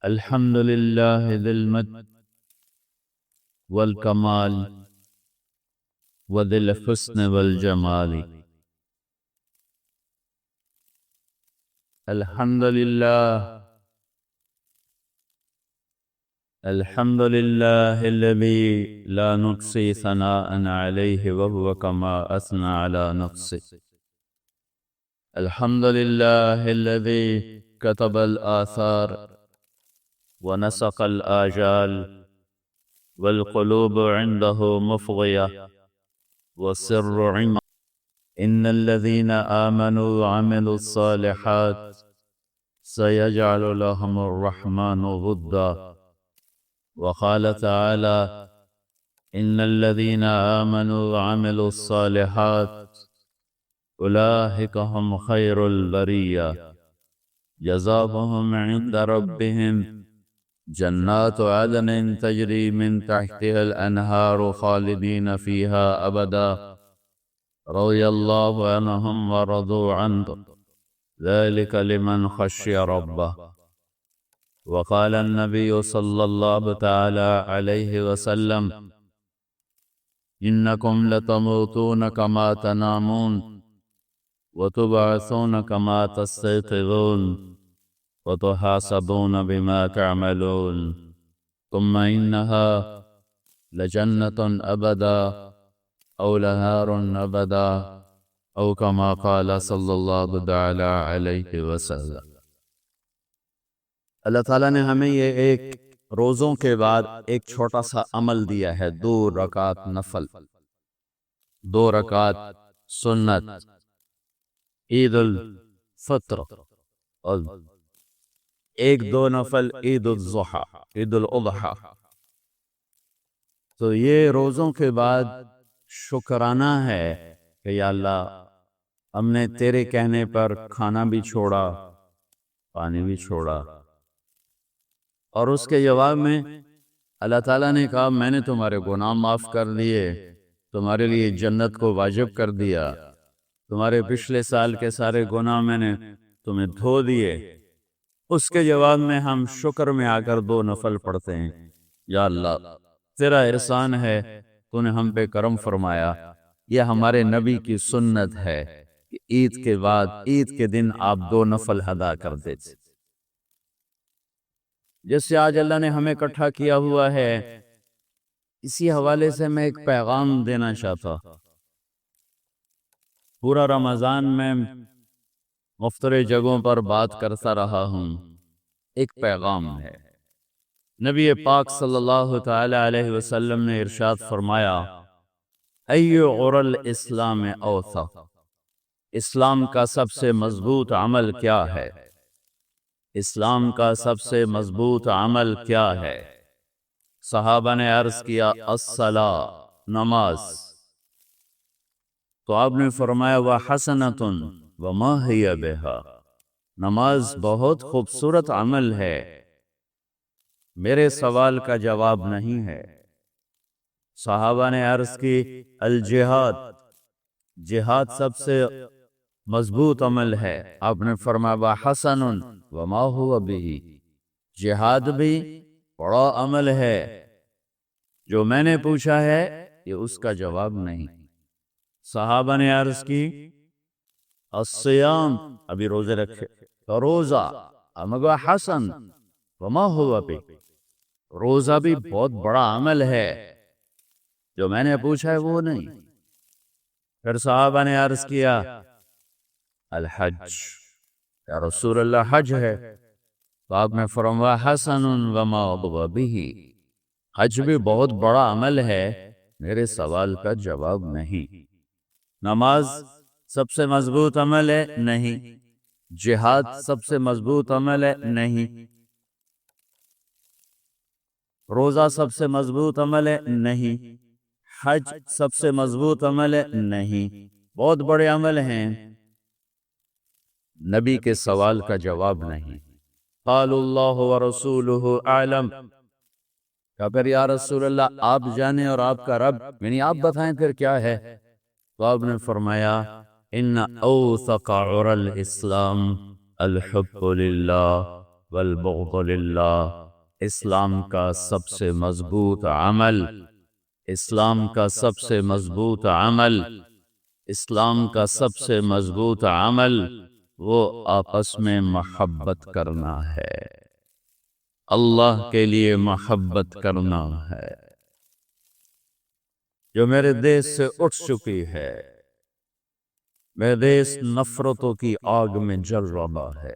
الحمد لله ذي المجد والكمال وذي الحسن والجمال. الحمد لله الذي لا نحصي ثناء عليه وهو كما أثنى على نفسه. الحمد لله الذي كتب الآثار ونسق الآجال والقلوب عنده مفضية والسر عنده. إن الذين آمنوا وعملوا الصالحات سيجعل لهم الرحمن ودا. وقال تعالى: إن الذين آمنوا وعملوا الصالحات أولئك هم خير البرية جزاؤهم عند ربهم جنات عدن تجري من تحتها الأنهار خالدين فيها أبدا رضي الله عنهم ورضوا عنه ذلك لمن خشي ربه. وقال النبي صلى الله تعالى عليه وسلم: إنكم لتموتون كما تنامون وتبعثون كما تستيقظون وتحاسبون بما تعملون ثم إنها لجنة أبدا أو لنار أبدا أو كما قال صلی اللہ تعالی علیہ وسلم. اللہ تعالیٰ نے ہمیں یہ ایک روزوں کے بعد ایک چھوٹا سا عمل دیا ہے، 2 رکعت نفل، 2 رکعت سنت، عید الفطر، اور 1-2 نفل عید الضحیٰ، عید الاضحیٰ. تو یہ روزوں کے بعد شکرانہ ہے کہ یا اللہ، ہم نے تیرے کہنے پر کھانا بھی چھوڑا، پانی بھی چھوڑا، اور اس کے جواب میں اللہ تعالیٰ نے کہا میں نے تمہارے گناہ معاف کر دیے، تمہارے لیے جنت کو واجب کر دیا، تمہارے پچھلے سال کے سارے گناہ میں نے تمہیں دھو دیے. اس کے جواب میں ہم شکر میں آ کر 2 نفل پڑھتے ہیں. یا اللہ، تیرا احسان ہے، تو نے ہم پہ کرم فرمایا. یہ ہمارے نبی کی سنت ہے کہ عید کے بعد، عید کے دن آپ 2 نفل ادا کر دیتے. جس سے آج اللہ نے ہمیں اکٹھا کیا ہوا ہے، اسی حوالے سے میں ایک پیغام دینا چاہتا. پورا رمضان میں مختلف جگہوں پر بات کرتا رہا ہوں. ایک پیغام ہے. نبی پاک صلی اللہ تعالی علیہ وسلم نے ارشاد فرمایا: ای عر الاسلام اوثق، اسلام کا سب سے مضبوط عمل کیا ہے؟ اسلام کا سب سے مضبوط عمل کیا ہے؟ صحابہ نے عرض کیا: الصلاۃ، نماز. تو آپ نے فرمایا: وحسنۃ وما ہی بہا، نماز بہت خوبصورت عمل ہے، میرے سوال کا جواب نہیں ہے. صحابہ نے عرض کی: الجہاد، جہاد سب سے مضبوط عمل ہے. آپ نے فرمایا: وحسن وما ہوا بہ، جہاد بھی بڑا عمل ہے، جو میں نے پوچھا ہے یہ اس کا جواب نہیں. صحابہ نے عرض کی: الصیام، ابھی روزے رکھے تو روزہ، مگر حسن وما ہوا بہ، روزہ بھی بہت بڑا عمل ہے، جو میں نے پوچھا ہے وہ نہیں. پھر صحابہ نے عرض کیا: الحج، یا رسول اللہ حج ہے؟ تو آپ نے فرمایا: حسن وما ہوا بہ، حج بھی بہت بڑا عمل ہے، میرے سوال کا جواب نہیں. نماز سب سے مضبوط عمل ہے؟ نہیں. جہاد سب سے مضبوط عمل ہے؟ نہیں. روزہ سب سے مضبوط عمل ہے؟ نہیں. حج سب سے مضبوط عمل ہے؟ نہیں. بہت بڑے عمل ہیں، نبی کے سوال کا جواب نہیں. قال اللہ ورسولہ اعلم، کہا پھر یا رسول اللہ آپ جانیں اور آپ کا رب، یعنی آپ بتائیں پھر کیا ہے؟ تو آپ نے فرمایا: ان اوثق عر الاسلام الحب للہ والبغض للہ۔ اسلام کا سب سے مضبوط عمل، اسلام کا سب سے مضبوط عمل، اسلام کا سب سے مضبوط عمل وہ آپس میں محبت کرنا ہے، اللہ کے لیے محبت کرنا ہے، جو میرے دیش سے اٹھ چکی ہے۔ میرے دیش نفرتوں کی آگ میں جل رہا ہے،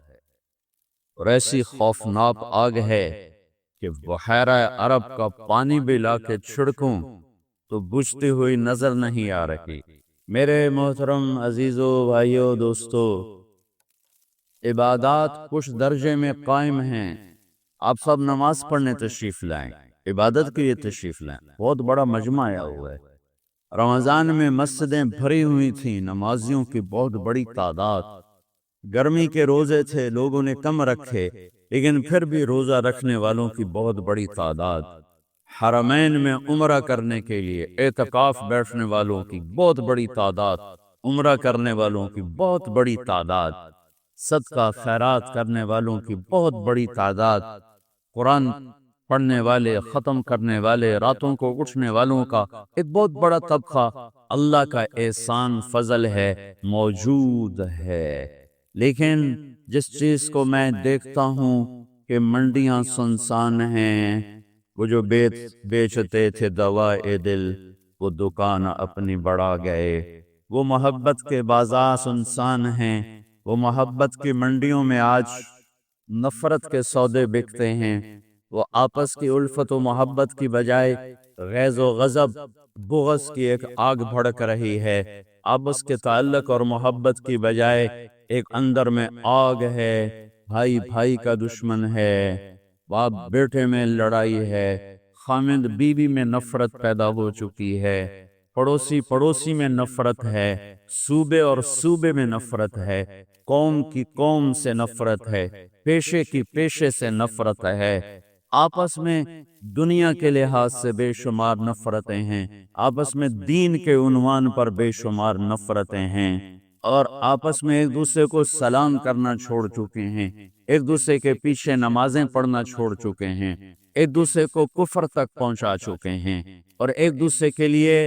اور ایسی خوفناک آگ ہے کہ بحیرہ عرب کا پانی بھی لا کے چھڑکوں تو بجھتی ہوئی نظر نہیں آ رہی۔ میرے محترم عزیزو، بھائیو، دوستو، عبادات کچھ درجے میں قائم ہیں۔ آپ سب نماز پڑھنے تشریف لائیں، عبادت کے لیے تشریف لائیں، بہت بڑا مجمع آیا ہوا ہے۔ رمضان میں مسجدیں بھری ہوئی تھیں، نمازیوں کی بہت بڑی تعداد۔ گرمی کے روزے تھے، لوگوں نے کم رکھے، لیکن پھر بھی روزہ رکھنے والوں کی بہت بڑی تعداد۔ حرمین میں عمرہ کرنے کے لیے اعتکاف بیٹھنے والوں کی بہت بڑی تعداد، عمرہ کرنے والوں کی بہت بڑی تعداد، صدقہ خیرات کرنے والوں کی بہت بڑی تعداد، قرآن پڑھنے والے، ختم کرنے والے، راتوں کو اٹھنے والوں کا ایک بہت بڑا طبقہ اللہ کا احسان فضل ہے، موجود ہے۔ لیکن جس چیز کو میں دیکھتا ہوں کہ منڈیاں سنسان ہیں، وہ جو بیچتے تھے دوائے دل، وہ دکان اپنی بڑھا گئے۔ وہ محبت کے بازار سنسان ہیں، وہ محبت کی منڈیوں میں آج نفرت کے سودے بکتے ہیں۔ وہ آپس کی الفت و محبت کی بجائے غیظ و غضب، بغض کی ایک آگ بھڑک رہی ہے۔ آپس کے تعلق اور محبت کی بجائے ایک اندر میں آگ ہے، بھائی بھائی کا دشمن ہے، باپ بیٹے میں لڑائی ہے، خامند بیوی میں نفرت پیدا ہو چکی ہے، پڑوسی پڑوسی میں نفرت ہے، صوبے اور صوبے میں نفرت ہے، قوم کی قوم سے نفرت ہے، پیشے کی پیشے سے نفرت ہے۔ آپس میں دنیا کے لحاظ سے بے شمار نفرتیں ہیں، آپس میں دین کے عنوان پر بے شمار نفرتیں ہیں، اور آپس میں ایک دوسرے کو سلام کرنا چھوڑ چکے ہیں، ایک دوسرے کے پیچھے نمازیں پڑھنا چھوڑ چکے ہیں، ایک دوسرے کو کفر تک پہنچا چکے ہیں، اور ایک دوسرے کے لیے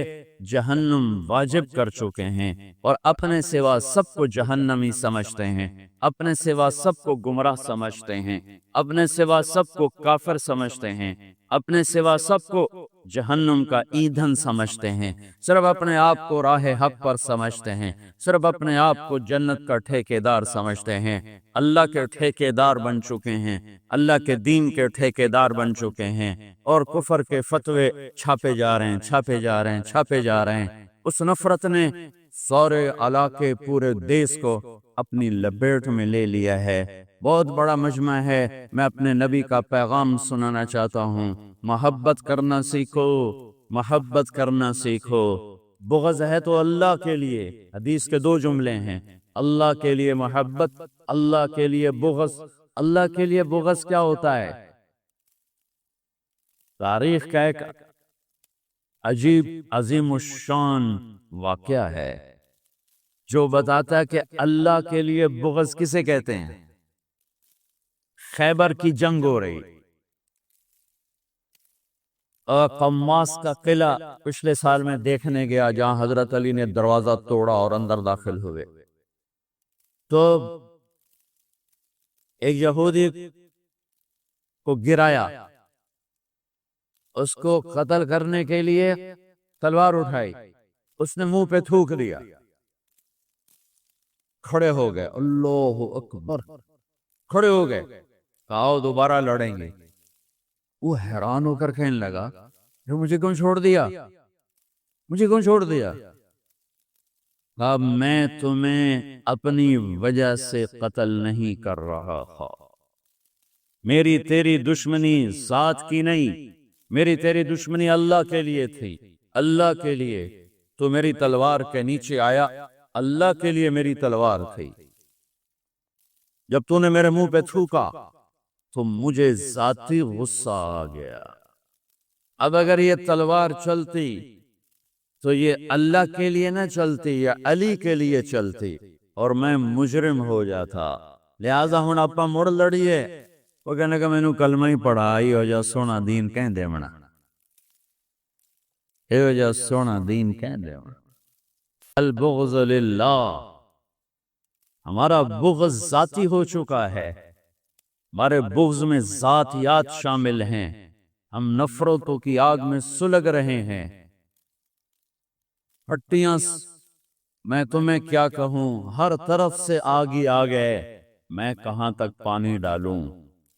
جہنم واجب کر چکے ہیں، اور اپنے سوا سب کو جہنمی سمجھتے ہیں، اپنے سوا سب کو گمراہ سمجھتے ہیں، اپنے سوا سب کو کافر سمجھتے ہیں، اپنے سوا سب کو جہنم کا ایندھن سمجھتے ہیں، صرف اپنے آپ کو راہ حق پر سمجھتے ہیں، صرف اپنے آپ کو جنت کا ٹھیکیدار سمجھتے ہیں۔ اللہ کے ٹھیکیدار بن چکے ہیں، اللہ کے دین کے ٹھیکیدار بن چکے ہیں، اور کفر کے فتوے چھاپے جا رہے ہیں، چھاپے جا رہے ہیں، چھاپے جا رہے ہیں۔ اس نفرت نے سارے علاقے، پورے دیش کو اپنی لپیٹ میں لے لیا ہے۔ بہت بڑا مجمع ہے۔ میں اپنے نبی کا پیغام سنانا چاہتا ہوں، محبت کرنا سیکھو، محبت کرنا سیکھو۔ بغض ہے تو اللہ کے لیے، حدیث کے دو جملے ہیں، اللہ کے لیے محبت، اللہ کے لیے بغض۔ اللہ کے لیے بغض کیا ہوتا ہے؟ تاریخ کا ایک عجیب عظیم الشان واقعہ ہے جو بتاتا ہے کہ اللہ کے لیے بغض کسے کہتے ہیں۔ خیبر کی جنگ ہو رہی، قماس کا قلعہ پچھلے سال میں دیکھنے گیا، جہاں حضرت علی نے دروازہ توڑا اور اندر داخل ہوئے، تو ایک یہودی کو گرایا، اس کو قتل کرنے کے لیے تلوار اٹھائی، اس نے منہ پہ تھوک دیا، کھڑے ہو گئے، اللہ اکبر، کھڑے ہو گئے، کہا دوبارہ لڑیں گے۔ وہ حیران ہو کر کہنے لگا مجھے کیوں چھوڑ دیا، مجھے کیوں چھوڑ دیا؟ کہا میں تمہیں اپنی وجہ سے قتل نہیں کر رہا تھا، میری تیری دشمنی ذات کی نہیں، میری تیری دشمنی اللہ کے لیے تھی، اللہ کے لیے تو میری تلوار کے نیچے آیا، اللہ کے لیے میری تلوار تھی۔ جب تو نے میرے منہ پہ تھوکا تو مجھے ذاتی غصہ آ گیا، اب اگر یہ تلوار چلتی تو یہ اللہ کے لیے نہ چلتی، یا علی کے لیے چلتی، اور میں مجرم ہو جاتا، لہذا ہن اپا مڑ لڑیے، وہ کہنے لگا میں نے کلمہ ہی پڑھا ہی ہو جا سونا دین کہیں دے منا اے ہو جا سونا دین کہیں دے منا البغض للہ، ہمارا بغض ذاتی ہو چکا ہے، ہمارے بغض میں ذاتیات شامل ہیں، ہم نفرتوں کی آگ میں سلگ رہے ہیں۔ ہٹیاں میں تمہیں کیا کہوں، ہر طرف سے آگ ہی آگ ہے، میں کہاں تک پانی ڈالوں،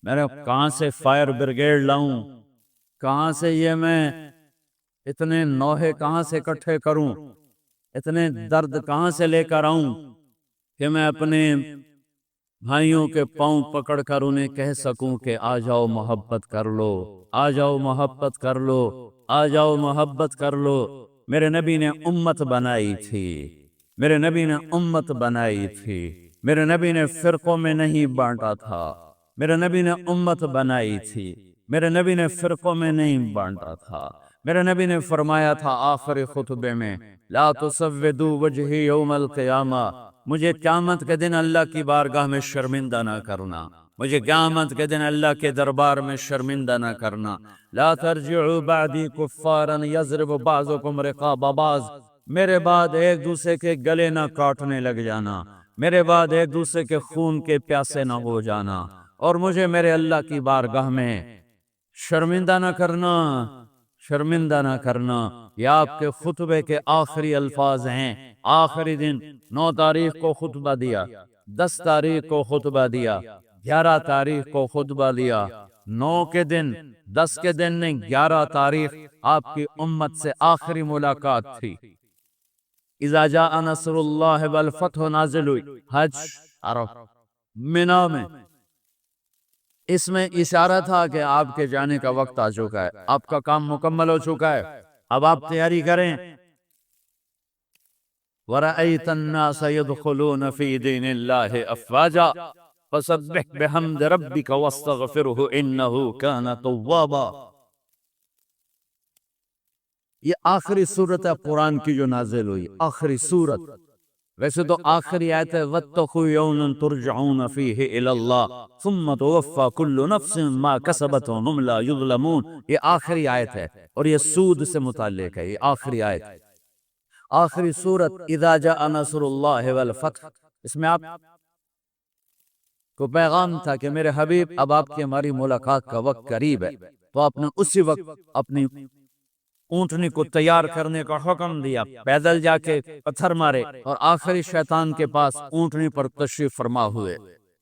میں کہاں سے فائر بریگیڈ لاؤں، کہاں سے یہ میں اتنے نوحے کہاں سے اکٹھے کروں، اتنے درد کہاں سے لے کر آؤں کہ میں اپنے بھائیوں کے پاؤں پکڑ کر انہیں کہہ سکوں کہ آ جاؤ محبت کر لو، آ جاؤ محبت کر لو، آ جاؤ محبت کر لو۔ میرے نبی نے امت بنائی تھی، میرے نبی نے امت بنائی تھی، میرے نبی نے فرقوں میں نہیں بانٹا تھا، میرے نبی نے امت بنائی تھی، میرے نبی نے فرقوں میں نہیں بانٹا تھا۔ میرے نبی نے فرمایا تھا آخری خطبے میں، لا تسودوا وجہی یوم القیامہ، مجھے قیامت کے دن اللہ کی بارگاہ میں شرمندہ نہ کرنا، مجھے قیامت کے دن اللہ کے دربار میں شرمندہ نہ کرنا۔ لا ترجعوا بعدی کفارا یضرب بعضکم رقاب بعض، میرے بعد ایک دوسرے کے گلے نہ کاٹنے لگ جانا، میرے بعد ایک دوسرے کے خون کے پیاسے نہ ہو جانا، اور مجھے میرے اللہ کی بارگاہ میں شرمندہ نہ کرنا، شرمندہ نہ کرنا۔ یہ آپ کے خطبے کے آخری الفاظ ہیں۔ آخری دن 9 تاریخ کو خطبہ دیا، 10 تاریخ کو خطبہ دیا، 11 تاریخ کو خطبہ دیا، 9 کے دن 10 کے دن نہیں، 11 تاریخ آپ کی امت سے آخری ملاقات تھی۔ اذا جاء نصر اللہ والفتح نازل ہوئی حج عرفہ منا میں، اس میں اشارہ تھا کہ آپ کے جانے کا وقت آ چکا ہے، آپ کا کام مکمل ہو چکا ہے، اب آپ تیاری کریں۔ وَرَأَيْتَ النَّاسَ يَدْخُلُونَ فِي دِينِ اللَّهِ أَفْوَاجًا فَسَبِّحْ بِحَمْدِ رَبِّكَ وَاسْتَغْفِرْهُ إِنَّهُ كَانَ تَوَّابًا۔ یہ آخری صورت ہے قرآن کی جو نازل ہوئی، آخری صورت۔ ویسے تو آخری آیت ہے وَاتَّقُوا يَوْمًا تُرْجَعُونَ فِيهِ إِلَى اللَّهِ ثُمَّ تُوَفَّى كُلُّ نَفْسٍ مَا كَسَبَتْ وَهُمْ لَا يُظْلَمُونَ۔ یہ آخری آیت ہے اور یہ سود سے متعلق ہے، یہ آخری آیت ہے، آخری صورت اذا جاء نصر اللہ والفتح۔ اس میں آپ کو پیغام تھا کہ میرے حبیب اب آپ کی ہماری ملاقات کا وقت قریب ہے، تو آپ نے اسی وقت اپنی اونٹنی کو تیار کرنے کا حکم دیا، پیدل جا کے پتھر مارے اور آخری شیطان کے پاس اونٹنی پر تشریف فرما ہوئے۔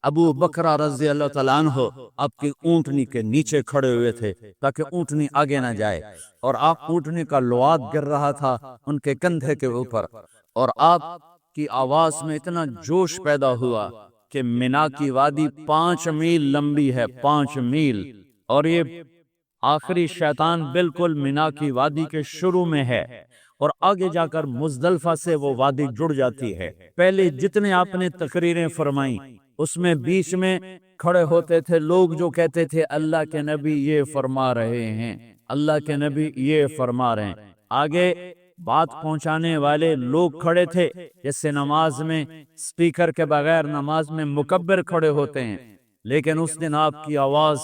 ابو بکر رضی اللہ تعالیٰ عنہ آپ کی اونٹنی کے نیچے کھڑے ہوئے تھے تاکہ اونٹنی آگے نہ جائے، اور آپ اونٹنی کا لعاب گر رہا تھا ان کے کندھے کے اوپر، اور آپ کی آواز میں اتنا جوش پیدا ہوا کہ منا کی وادی 5 میل لمبی ہے، 5 میل، اور یہ آخری شیطان بالکل منا کی وادی کے شروع میں ہے، اور آگے جا کر مزدلفہ سے وہ وادی جڑ جاتی ہے۔ پہلے جتنے آپ نے تقریریں فرمائیں اس میں بیچ میں کھڑے ہوتے تھے لوگ جو کہتے تھے اللہ کے نبی یہ فرما رہے ہیں، اللہ کے نبی یہ فرما رہے ہیں۔ آگے بات پہنچانے والے لوگ کھڑے تھے، جیسے نماز میں سپیکر کے بغیر نماز میں مکبر کھڑے ہوتے ہیں، لیکن اس دن آپ کی آواز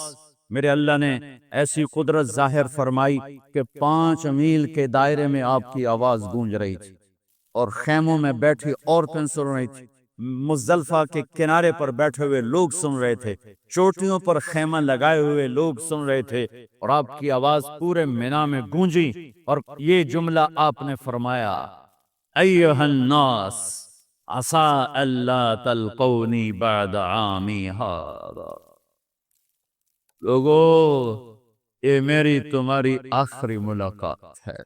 میرے اللہ نے ایسی قدرت ظاہر فرمائی کہ 5 میل کے دائرے میں آپ کی آواز گونج رہی تھی، اور خیموں میں بیٹھی عورتیں سن رہی تھی، مزدلفہ کے کنارے پر بیٹھے ہوئے لوگ سن رہے تھے، چوٹیوں پر خیمہ لگائے ہوئے لوگ سن رہے تھے، اور آپ کی آواز پورے مینا میں گونجی، اور یہ جملہ آپ نے فرمایا ایھا الناس عسى الا تلقونی بعد عامی ھذا، لوگو یہ میری تمہاری آخری ملاقات ہے۔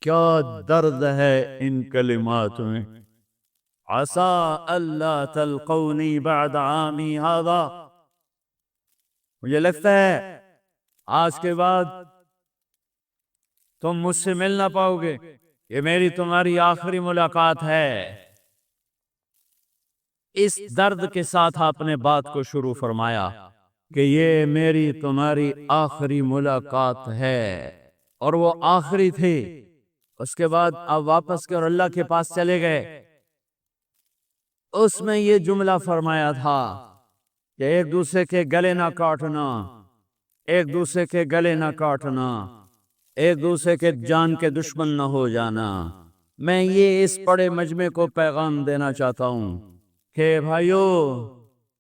کیا درد ہے ان کلمات میں، عسى الا تلقونی بعد عامی ھذا، مجھے لگتا ہے آج کے بعد تم مجھ سے مل نہ پاؤ گے، یہ میری تمہاری آخری ملاقات ہے۔ اس درد کے ساتھ آپ نے بات کو شروع فرمایا کہ یہ میری تمہاری آخری ملاقات ہے، اور وہ آخری تھی۔ اس کے بعد آپ واپس کے اور اللہ کے پاس چلے گئے، اس میں یہ جملہ فرمایا تھا کہ ایک دوسرے کے گلے نہ کاٹنا، ایک دوسرے کے گلے نہ کاٹنا، ایک دوسرے کے جان کے دشمن نہ ہو جانا۔ میں یہ اس بڑے مجمع کو پیغام دینا چاہتا ہوں کہ بھائیو،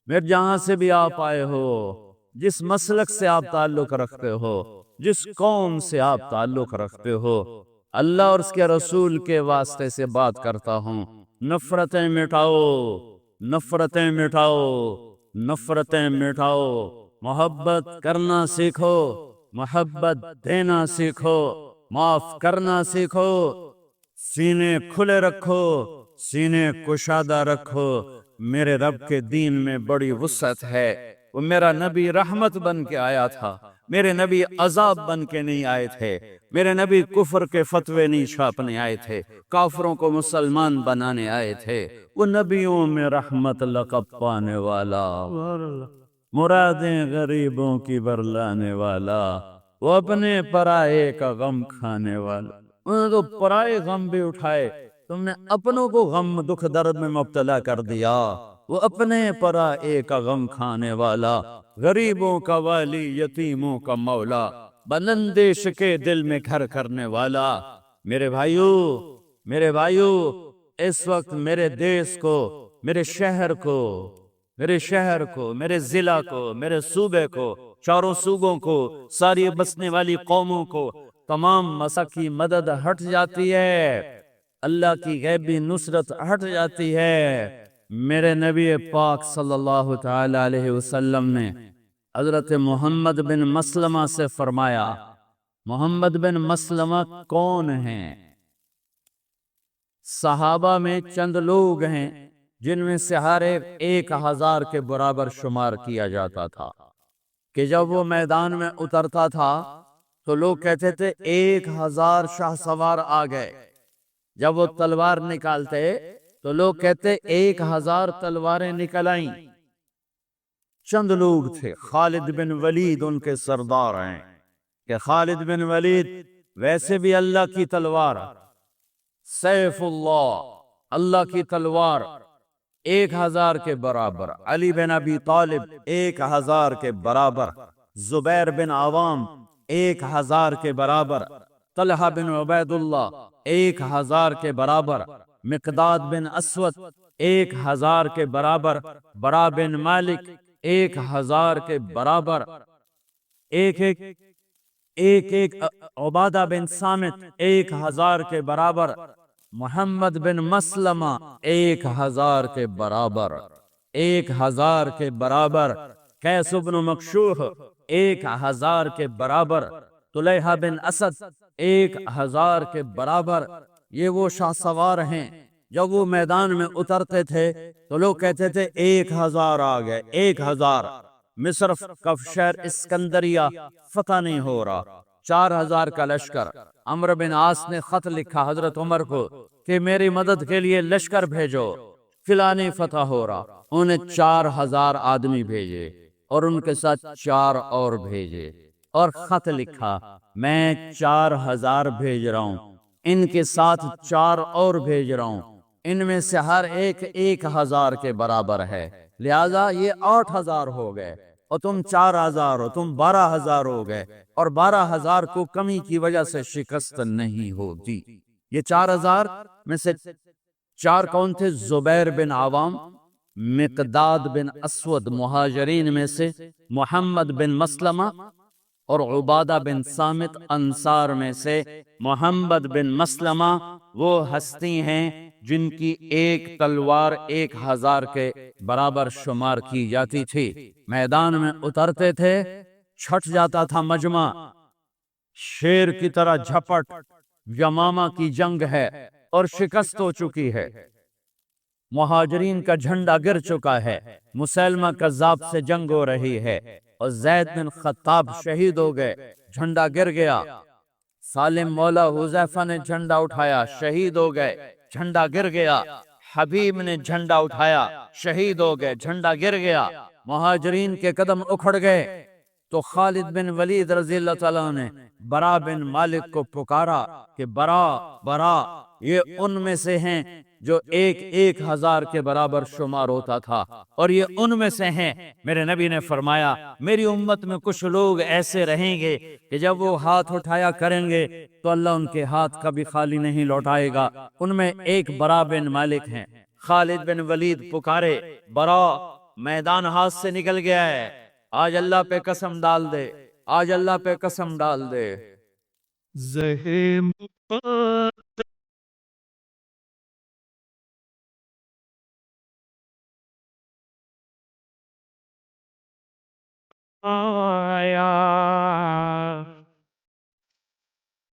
میرے جہاں سے بھی آپ آئے ہو، جس مسلک سے آپ تعلق رکھتے ہو، جس قوم سے آپ تعلق رکھتے ہو، اللہ اور اس کے رسول کے واسطے سے بات کرتا ہوں، نفرتیں مٹاؤ، نفرتیں مٹاؤ، نفرتیں مٹاؤ، محبت کرنا سیکھو، محبت دینا سیکھو، معاف کرنا سیکھو، سینے کھلے رکھو، سینے کشادہ رکھو۔ میرے رب کے دین میں بڑی وسعت ہے۔ وہ میرا نبی رحمت بن کے آیا تھا، میرے نبی عذاب بن کے نہیں آئے تھے، میرے نبی کفر کے فتوے نہیں چھاپنے آئے تھے، کافروں کو مسلمان بنانے آئے تھے۔ وہ نبیوں میں رحمت لقب پانے والا، مرادیں غریبوں کی برلانے والا، وہ اپنے پرائے کا غم کھانے والا۔ انہوں نے تو پرائے غم بھی اٹھائے، تم نے اپنوں کو غم دکھ درد میں مبتلا کر دیا۔ وہ اپنے پرائے کا غم کھانے والا، غریبوں کا والی، یتیموں کا مولا، بلندش کے دل میں گھر کرنے والا۔ میرے بھائیو، میرے بھائیو، اس وقت میرے دیس کو، میرے شہر کو، میرے شہر کو، میرے ضلع کو، میرے صوبے کو، چاروں صوبوں کو، ساری بسنے والی قوموں کو، تمام مسا کی مدد ہٹ جاتی ہے، اللہ کی غیبی نصرت ہٹ جاتی ہے۔ میرے نبی پاک صلی اللہ تعالی علیہ وسلم نے حضرت محمد بن مسلمہ سے فرمایا، محمد بن مسلمہ کون ہیں؟ صحابہ میں چند لوگ ہیں جن میں سے ہر ایک 1000 کے برابر شمار کیا جاتا تھا کہ جب وہ میدان میں اترتا تھا تو لوگ کہتے تھے 1000 شاہ سوار آ گئے۔ جب وہ تلوار نکالتے تو لوگ کہتے 1000 تلواریں نکل آئیں۔ چند لوگ تھے، خالد بن ولید ان کے سردار ہیں کہ خالد بن ولید ویسے بھی اللہ کی تلوار، سیف اللہ، اللہ کی تلوار، 1000 کے برابر، علی بن ابی طالب 1000 کے برابر، زبیر بن عوام 1000 کے برابر، طلحہ بن عبید اللہ 1000 کے برابر، مقداد بن اسود 1000 کے برابر، برا بن مالک 1000 کے برابر، ایک عبادہ بن صامت 1000 کے برابر، محمد بن مسلمہ 1000 کے برابر، 1000 کے برابر، قیس بن مکشوح 1000 کے برابر، طلحہ بن اسد 1000 کے برابر۔ یہ وہ شاہ سوار ہیں جب وہ میدان میں اترتے تھے تو لوگ کہتے تھے 1000 آ گئے، 1000۔ مصر کا شہر اسکندریہ فتح نہیں ہو رہا، 4000 کا لشکر۔ عمرو بن عاص نے خط لکھا حضرت عمر کو کہ میری مدد کے لیے لشکر بھیجو، فلاں نہیں فتح ہو رہا۔ انہوں نے 4000 آدمی بھیجے اور ان کے ساتھ 4 اور بھیجے اور خط لکھا، میں 4000 بھیج رہا ہوں، ان کے ساتھ 4 اور بھیج رہا ہوں، ان میں سے ہر ایک 1000 کے برابر ہے، لہذا یہ 8000 ہو گئے اور تم 4000 ہو، تم 12000 ہو گئے، اور 12000 کو کمی کی وجہ سے شکست نہیں ہوتی۔ یہ 4000 میں سے 4 کون تھے؟ زبیر بن عوام، مقداد بن اسود مہاجرین میں سے، محمد بن مسلمہ، اور عبادہ بن صامت انصار میں سے۔ محمد بن مسلمہ وہ ہستی ہیں جن کی ایک تلوار 1000 کے برابر شمار کی جاتی تھی۔ میدان میں اترتے تھے، چھٹ جاتا تھا مجمع، شیر کی طرح جھپٹ، یمامہ کی جنگ ہے اور شکست ہو چکی ہے، مہاجرین کا جھنڈا گر چکا ہے، مسلمہ کذاب سے جنگ ہو رہی ہے اور زید بن خطاب شہید ہو گئے، جھنڈا گر گیا۔ سالم مولا حذیفہ نے جھنڈا اٹھایا، شہید ہو گئے، جھنڈا گر گیا۔ حبیب نے جھنڈا اٹھایا، شہید ہو گئے، جھنڈا گر گیا۔ مہاجرین کے قدم اکھڑ گئے تو خالد بن ولید رضی اللہ تعالیٰ نے برا بن مالک کو پکارا کہ برا، برا، یہ ان میں سے ہیں جو 1,000 کے برابر شمار ہوتا تھا، اور یہ ان میں سے ہیں۔ میرے نبی نے فرمایا میری امت میں کچھ لوگ ایسے رہیں گے کہ جب وہ ہاتھ اٹھایا کریں گے تو اللہ ان کے ہاتھ کبھی خالی نہیں لوٹائے گا۔ ان میں ایک برا بن مالک ہیں۔ خالد بن ولید پکارے، برا میدان ہاتھ سے نکل گیا ہے، آج اللہ پہ قسم ڈال دے، آج اللہ پہ قسم ڈال دے۔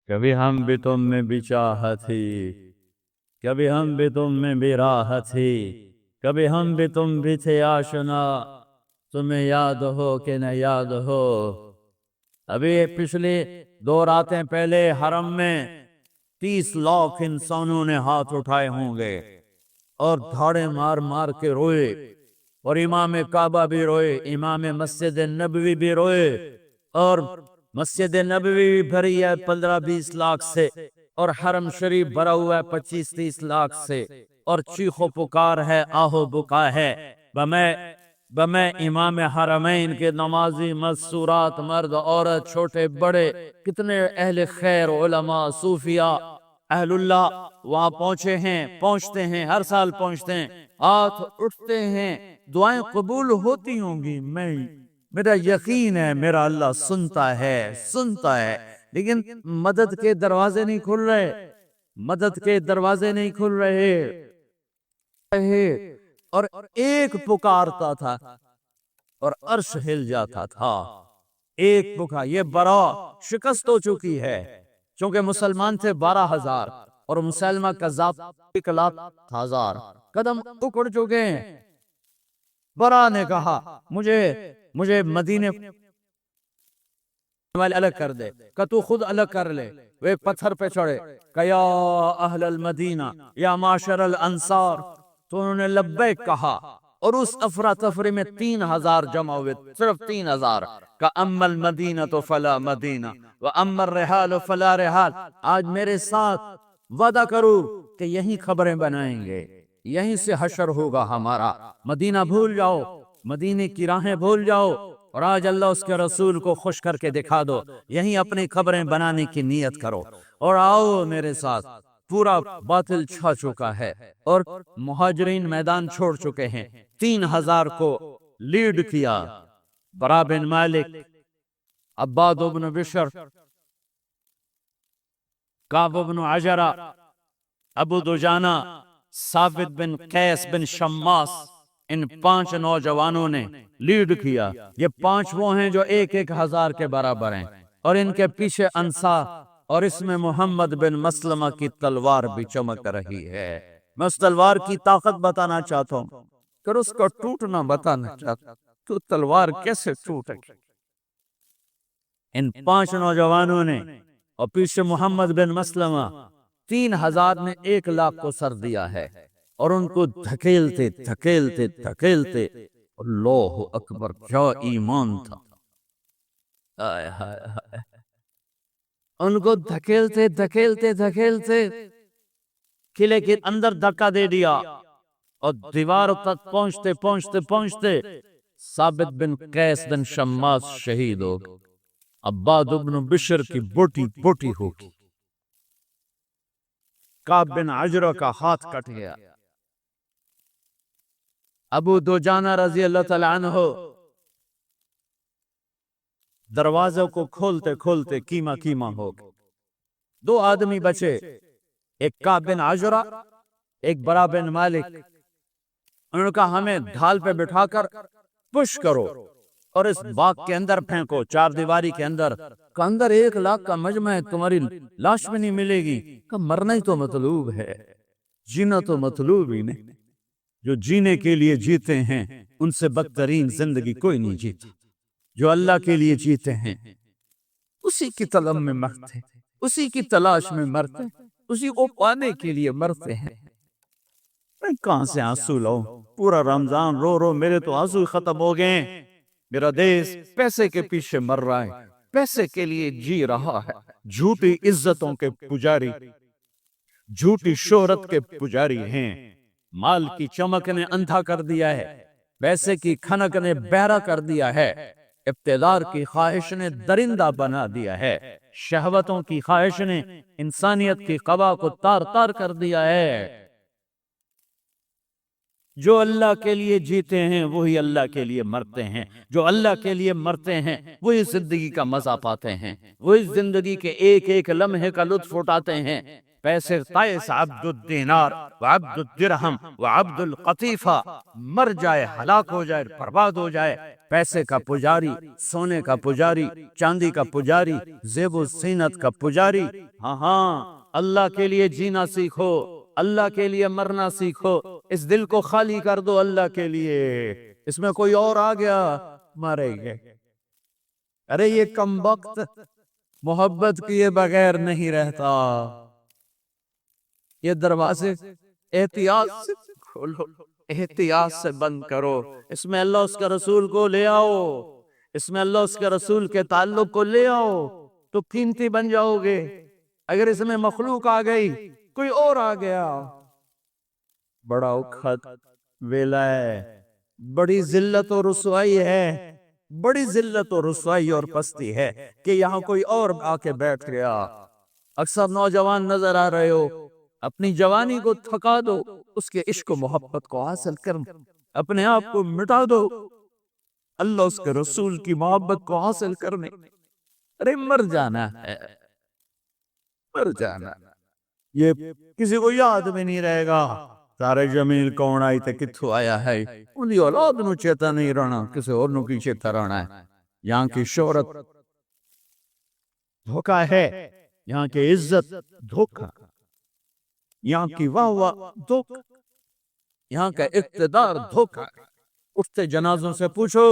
کبھی ہم بھی تم میں بھی چاہت تھی، کبھی ہم بھی تم میں بھی راحت تھی، کبھی ہم بھی تم بھی تھے آشنا، تمہیں یاد ہو کہ نہ یاد ہو۔ ابھی پچھلی 2 راتیں پہلے حرم میں 30 لاکھ انسانوں نے ہاتھ اٹھائے ہوں گے اور دھاڑے مار مار کے روئے، اور امام کعبہ بھی روئے، امام مسجد نبوی بھی روئے، اور مسجد نبوی بھی بھری ہے 15-20 لاکھ سے، اور حرم شریف بھرا ہوا ہے 25-30 لاکھ سے، اور چیخ و پکار ہے، آہ و بکا ہے۔ بمیں امام حرمین کے نمازی مستورات، مرد عورت چھوٹے بڑے، کتنے اہل خیر، علماء، صوفیاء، اہل اللہ وہاں پہنچتے ہیں، ہر سال پہنچتے ہیں، ہاتھ اٹھتے ہیں، دعائیں قبول ہوتی ہوں گی، میرا یقین ہے میرا اللہ سنتا ہے، لیکن مدد کے دروازے نہیں کھل رہے، مدد کے دروازے نہیں کھل رہے، اور ایک پکارتا تھا اور عرش ہل جاتا تھا، ایک پکار۔ یہ برا شکست ہو چکی ہے، چونکہ مسلمان تھے 12,000 اور مسلمہ کذاب 1,00,000 قدم اکڑ چکے ہیں۔ برا نے کہا مجھے مدینے والے الگ کر دے، کہ تو خود الگ کر لے۔ وہ ایک پتھر پہ چڑھے، کہ یا اہل المدینہ یا معاشر الانصار، تو انہوں نے لبیک کہا، اور اس افراتفری میں 3,000 جمع ہوئے، صرف 3,000 کا اما المدینہ فلا مدینہ و اما الرحال فلا رحال۔ آج میرے ساتھ وعدہ کرو کہ یہیں خبریں بنائیں گے، یہیں سے حشر ہوگا ہمارا، مدینہ بھول جاؤ، مدینے کی راہیں بھول جاؤ، اور آج اللہ اس کے رسول کو خوش کر کے دکھا دو، یہیں اپنی خبریں بنانے کی نیت کرو، اور آؤ میرے ساتھ۔ پورا باطل چھا چکا ہے اور مہاجرین میدان چھوڑ چکے ہیں۔ 3,000 کو لیڈ کیا برا بن مالک، عباد بن بشر، کعب بن عجرہ، ابو دجانہ، ثابت بن قیس بن شماس، ان 5 نوجوانوں نے لیڈ کیا۔ یہ 5 وہ ہیں جو 1,000 کے برابر ہیں، اور ان کے پیچھے انصار، اور اس میں محمد بن مسلمہ کی تلوار بھی چمک رہی ہے۔ میں اس تلوار کی طاقت بتانا چاہتا ہوں، پھر اس کو ٹوٹنا بتانا چاہتا ہوں، تو تلوار کیسے ٹوٹے گی؟ ان 5 نوجوانوں نے، اور پیچھے محمد بن مسلمہ، 3,000 نے 1,00,000 کو سر دیا ہے، اور ان کو دھکیلتے دھکیلتے دھکیلتے، اللہ اکبر، کیا ایمان تھا، آئے ہائے ہائے، ان کو دھکیلتے دھکیلتے دھکیلتے قلعے کے اندر دھکا دے دیا، اور دیوار تک پہنچتے پہنچتے پہنچتے ثابت بن قیس بن شماس شہید ہو گئے، عباد بن بشر کی بوٹی بوٹی ہو گئی، کعب بن عجرہ کا ہاتھ کٹ گیا، ابو دجانہ رضی اللہ تعالیٰ عنہ دروازوں کو کھولتے کھولتے کیما کیما ہو گئے۔ 2 آدمی بچے، ایک کعب بن عجرہ، ایک برا بن مالک۔ انہوں نے کہا ہمیں ڈھال پہ بٹھا کر پش کرو اور اس باغ کے اندر پھینکو، 4 دیواری کے اندر، کہ اندر 1,00,000 کا مجمع ہے، تمہاری لاش بھی نہیں ملے گی، کہ مرنا ہی تو مطلوب ہے، جینا تو مطلوب ہی نہیں۔ جو جینے کے لیے جیتے ہیں ان سے بدترین زندگی کوئی نہیں جیتا، جو اللہ کے لیے جیتے ہیں اسی کی طلب میں مرتے ہیں، اسی کی تلاش میں مرتے ہیں، اسی کو پانے کے لیے مرتے ہیں۔ میں کہاں سے آنسو لاؤں؟ پورا رمضان رو رو میرے تو آنسو ختم ہو گئے ہیں۔ میرا دیش پیسے کے پیچھے مر رہا ہے، پیسے کے لیے جی رہا ہے، جھوٹی عزتوں کے پجاری، جھوٹی شہرت کے پجاری ہیں، مال کی چمک نے اندھا کر دیا ہے، پیسے کی کھنک نے بہرا کر دیا ہے، اقتدار کی خواہش نے درندہ بنا دیا ہے، شہوتوں کی خواہش نے انسانیت کی قبا کو تار تار کر دیا ہے۔ جو اللہ کے لیے جیتے ہیں وہی اللہ کے لیے مرتے ہیں، جو اللہ کے لیے مرتے ہیں وہی زندگی کا مزہ پاتے ہیں، وہی زندگی کے ایک ایک لمحے کا لطف اٹھاتے ہیں۔ پیسے طائس عبد الدینار وعبد الدرہم وعبد القطیفہ، مر جائے، ہلاک ہو جائے، برباد ہو جائے۔ پیسے کا پجاری، سونے کا پجاری، چاندی کا پجاری، زیب و زینت کا پجاری۔ ہاں ہاں، اللہ کے لیے جینا سیکھو، اللہ کے لیے مرنا سیکھو، اس دل کو خالی کر دو اللہ کے لیے۔ اس میں کوئی اور آ گیا مارے گے۔ ارے یہ کم وقت محبت کیے بغیر نہیں رہتا۔ یہ دروازے احتیاط سے کھولو، احتیاط سے بند کرو۔ اس میں اللہ اس کے رسول کو لے آؤ، اس میں اللہ اس کے رسول کے تعلق کو لے آؤ تو قیمتی بن جاؤ گے۔ اگر اس میں مخلوق آ گئی، کوئی اور آ گیا، بڑا اکھت ویلا ہے، بڑی ذلت و رسوائی ہے، بڑی ذلت و رسوائی اور پستی ہے کہ یہاں کوئی اور آ کے بیٹھ گیا۔ اکثر نوجوان نظر آ رہے ہو، اپنی جوانی کو تھکا دو، اس کے عشق و محبت کو حاصل کر اپنے آپ کو مٹا دو، اللہ اس کے رسول کی محبت کو حاصل کرنے۔ ارے مر جانا ہے، مر جانا، یہ کسی کو یاد بھی نہیں رہے گا۔ سارے جمیل کون آئی تے کتھو آیا ہے، انہی اولاد نو چیتا نہیں رہنا، کسی اور نو کی چیتا رہنا ہے۔ یہاں کی شہرت دھوکہ ہے، یہاں کی عزت دھوکہ، یہاں کی واہ واہ دھوکہ، یہاں کا اقتدار دھوکہ۔ اٹھتے جنازوں سے پوچھو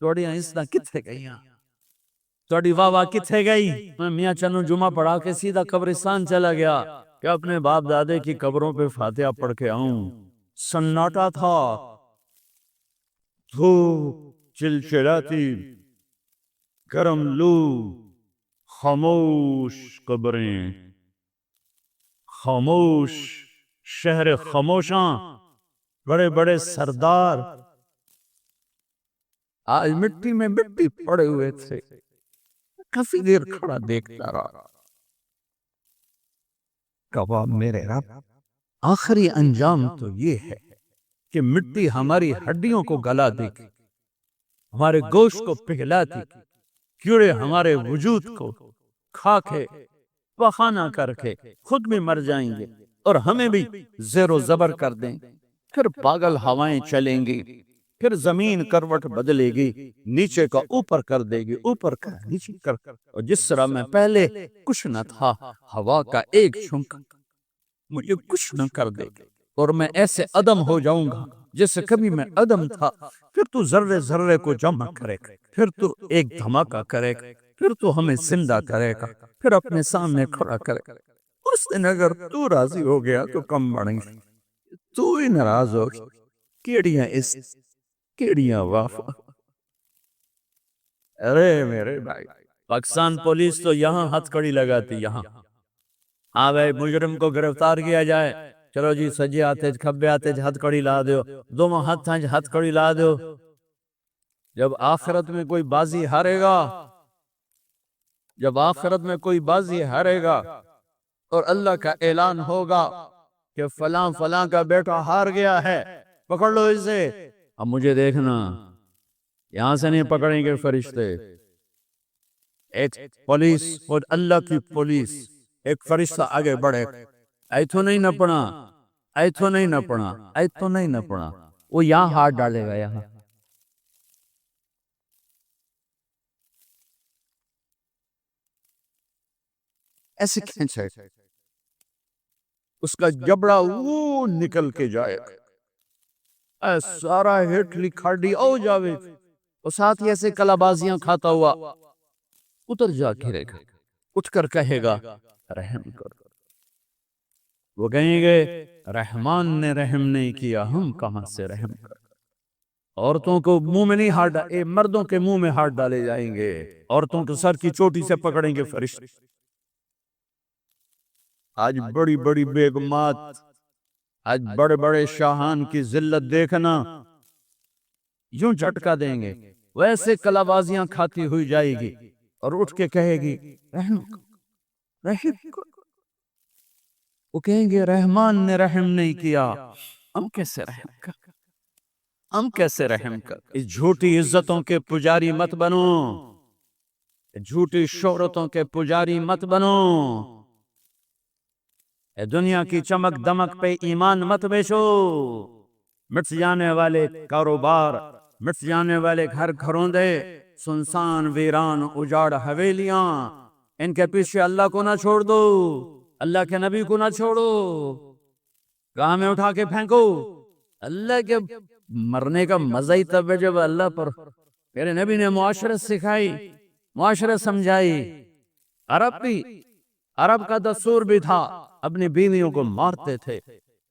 توڑیاں عزتاں کتھے گئیاں، توڑی واہ واہ کتھے گئی؟ میں میاں چنو جمعہ پڑھا کے سیدھا قبرستان چلا گیا کہ اپنے باپ دادے کی قبروں پہ فاتحہ پڑھ کے آؤں۔ سناٹا تھا، دھوپ چلچلاتی، گرم لو، خاموش قبریں، خاموش شہر خاموشاں، بڑے بڑے سردار آج مٹی میں مٹی پڑے ہوئے تھے۔ کافی دیر کھڑا دیکھتا رہا، کہا میرے رب آخری انجام تو یہ ہے کہ مٹی ہماری ہڈیوں کو گلا دے گی، ہمارے گوشت کو پگھلا دے گی، کیڑے ہمارے وجود کو کھا کے پخانہ کر کے خود بھی مر جائیں گے اور ہمیں بھی زیر و زبر کر دیں گے۔ پھر پاگل ہوائیں چلیں گی، پھر زمین کروٹ بدلے گی، نیچے کا اوپر کر دے گی، اوپر کا نیچے کر، اور جس طرح میں پہلے کچھ نہ تھا، ہوا کا ایک جھونکا مجھے کچھ نہ کر دے گی اور میں ایسے عدم ہو جاؤں گا جیسے کبھی میں عدم تھا۔ پھر تو ذرے ذرے کو جمع کرے گا، پھر تو ایک دھماکہ کرے گا، پھر تو ہمیں زندہ کرے گا، پھر اپنے سامنے کھڑا کرے گا۔ اس دن اگر تو راضی ہو گیا تو کم بڑھیں گے، تو ہی ناراض ہو گیا، کیڑیاں اس کیڑیاں وافا۔ ارے میرے بھائی، پاکستان پولیس تو یہاں ہتھ کڑی لگاتی، یہاں ہاں بھائی مجرم کو گرفتار کیا جائے، چلو جی سجے آتے کھبے آتے ہتھ کڑی لا دیو، دونوں ہتھ کڑی لا دیو۔ جب آخرت میں کوئی بازی ہارے گا، جب آخرت میں کوئی بازی ہارے گا اور اللہ کا اعلان ہوگا کہ فلاں فلاں کا بیٹا ہار گیا ہے، پکڑ لو اسے، اب مجھے دیکھنا، یہاں سے نہیں پکڑیں گے فرشتے۔ ایک پولیس اور اللہ کی پولیس، ایک فرشتہ آگے بڑھے، ایتھو نہیں نپنا، ایتھو نہیں نپنا، ایتھو نہیں نپنا، وہ یہاں ہاتھ ڈالے گا، یہاں ایسے کھینچے، اس کا جبڑا وہ نکل کے جائے گا، اے سارا ہٹلی کھاڑی او جاوے، اور ساتھ ہی ایسے کلابازیاں کھاتا ہوا اتر جا گرے گا، اٹھ کر کہے گا رحم کر۔ وہ کہیں گے رحمان نے رحم نہیں کیا، ہم کہاں سے رحم کر۔ عورتوں کو منہ میں نہیں ہاتھ ڈالے، مردوں کے منہ میں ہاتھ ڈالے جائیں گے، عورتوں کے سر کی چوٹی سے پکڑیں گے فرشتے۔ آج بڑی بڑی بیگمات، آج بڑے بڑے شاہان کی ذلت دیکھنا، یوں جھٹکا دیں گے، ویسے کلابازیاں کھاتی ہوئی جائے گی اور اٹھ کے کہے گی رحم رحم کرو۔ وہ کہیں گے رحمان نے رحم نہیں کیا، ہم کیسے رحم کر، ہم کیسے رحم کر۔ اس جھوٹی عزتوں کے پجاری مت بنو، جھوٹی شہرتوں کے پجاری مت بنو، اے دنیا کی چمک دمک پہ ایمان مت بیچو۔ مٹ جانے والے کاروبار، مٹ جانے والے گھر گھروندے، سنسان ویران اجاڑ حویلیاں، ان کے پیچھے اللہ کو نہ چھوڑ دو، اللہ کے نبی کو نہ چھوڑو، گاہ میں اٹھا کے پھینکو۔ اللہ کے مرنے کا مزہ ہی تب ہے جب اللہ پر میرے نبی نے معاشرت سکھائی، معاشرت سمجھائی۔ عرب کا دستور بھی تھا، اپنی بیویوں کو مارتے تھے،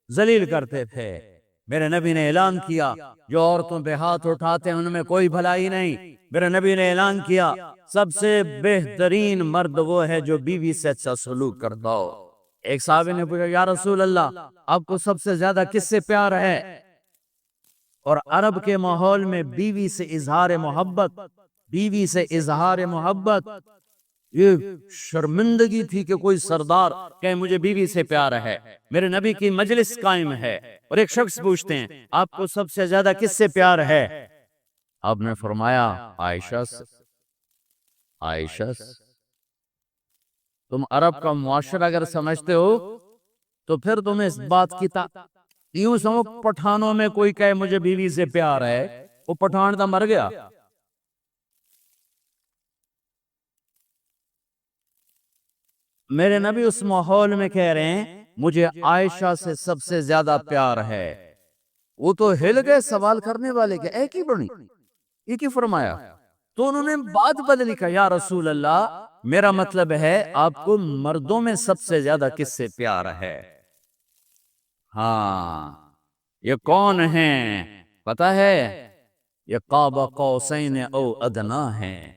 ذلیل کرتے تھے۔ میرے نبی نے اعلان کیا جو عورتوں پہ ہاتھ اٹھاتے ہیں ان میں کوئی بھلائی نہیں۔ میرے نبی نے اعلان کیا سب سے بہترین مرد وہ ہے جو بیوی سے اچھا سلوک کرتا ہو۔ ایک صحابی نے پوچھا یا رسول اللہ آپ کو سب سے زیادہ کس سے پیار ہے؟ اور عرب کے ماحول میں بیوی سے اظہار محبت، بیوی سے اظہار محبت یہ شرمندگی تھی کہ کوئی سردار کہ مجھے بیوی سے پیار ہے۔ میرے نبی کی مجلس قائم ہے اور ایک شخص پوچھتے ہیں آپ کو سب سے زیادہ کس سے پیار ہے؟ آپ نے فرمایا عائشہ سے۔ عائشہ سے۔ تم عرب کا معاشرہ اگر سمجھتے ہو تو پھر تم اس بات کی یوں سمجھو پٹھانوں میں کوئی کہے مجھے بیوی سے پیار ہے، وہ پٹھان تو مر گیا۔ میرے نبی اس ماحول میں کہہ رہے ہیں مجھے عائشہ سے سب سے زیادہ پیار ہے۔ وہ تو ہل گئے سوال کرنے والے کہ ایک ہی بڑی، ایک ہی فرمایا۔ تو انہوں نے بات بدلی کہا یا رسول اللہ میرا مطلب ہے آپ کو مردوں میں سب سے زیادہ کس سے پیار ہے؟ ہاں یہ کون ہیں پتا ہے؟ یہ قاب قوسین او ادنا ہیں۔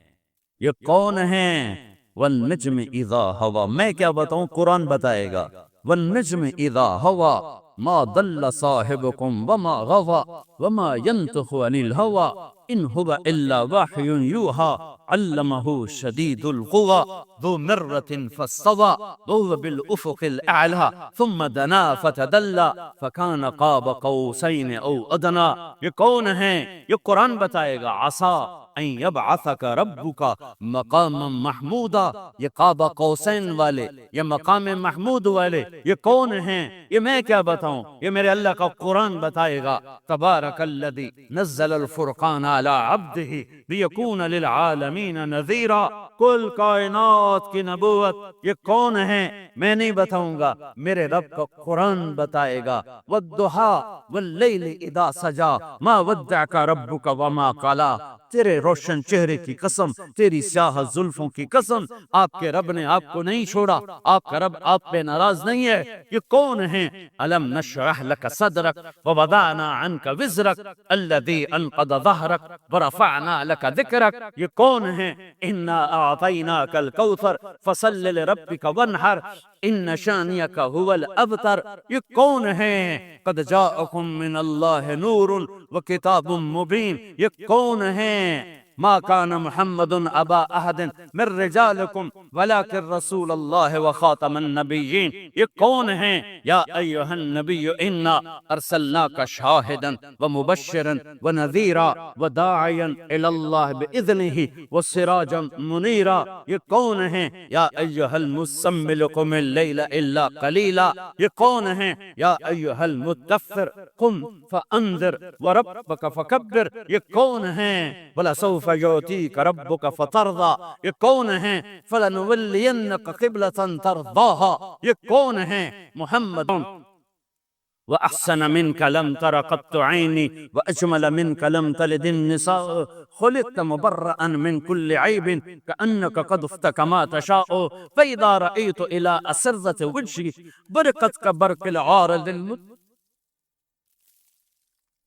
یہ کون ہیں؟ والنجم اذا ہوا، میں کیا بتاؤں قرآن بتائے گا۔ والنجم اذا ہوا ما ضل صاحبكم وما غوى وما ينطق عن الهوى ان هو الا وحي يوحى علمه شديد القوى ذو مرة فاستوى وهو بالافق الاعلى ثم دنا فتدلى فكان قاب قوسين او ادنى۔ یہ کون ہیں؟ یہ قرآن بتائے گا۔ عسى ان يبعثك ربك مقاما محمودا، یہ قاب قوسین والے، یہ مقام محمود والے یہ کون ہیں؟ یہ میں کیا بتاؤں، یہ میرے اللہ کا قرآن بتائے گا۔ تبارک الذی نزل الفرقان علی عبدہ لیکون للعالمین نذیرا، کل کائنات کی نبوت یہ کون ہیں میں نہیں بتاؤں گا، میرے رب کا قرآن بتائے گا۔ والضحی واللیل اذا سجا ما ودعک ربک وما قلا، تیرے روشن چہرے کی قسم، تیری سیاہ زلفوں کی قسم، آپ کے رب نے آپ کو نہیں چھوڑا، آپ کا رب آپ پہ ناراض نہیں ہے۔ یہ کون ہیں؟ الم نشرح لك صدرك ووضعنا عنك وزرك الذي انقض ظهرك ورفعنا لك ذكرك، یہ کون ہیں؟ انا اعطيناك الكوثر فصل لربك وانحر ان شانئك هو الابتر، یہ کون ہیں؟ قد جاءكم من الله نور وكتاب مبين، یہ کون ہیں؟ ما كان محمد ابا احد من رجالكم ولكن رسول الله وخاتم النبيين، یہ کون ہیں؟ یا ایھا النبی انا ارسلناک شاہدا ومبشرا ونذیرا وداعیا الی اللہ باذنہ وسراجا منیرا، یہ کون ہیں؟ یا ایھا المزمل قم اللیل الا قلیلا، یہ کون ہیں؟ یا ایھا المدثر قم فانذر وربک فکبر، یہ کون ہیں؟ ولسوف یعطیک ربک فترضی، یہ کون ہیں؟ فلنولینک قبلۃ ترضاها، یہ کون ہیں؟ محمد وأحسن منك لم تر قط عيني وأجمل منك لم تلد النساء خلقت مبرأ من كل عيب كأنك قد افتك ما تشاء فإذا رأيت إلى أسرة وجهي برقت كبرق العارض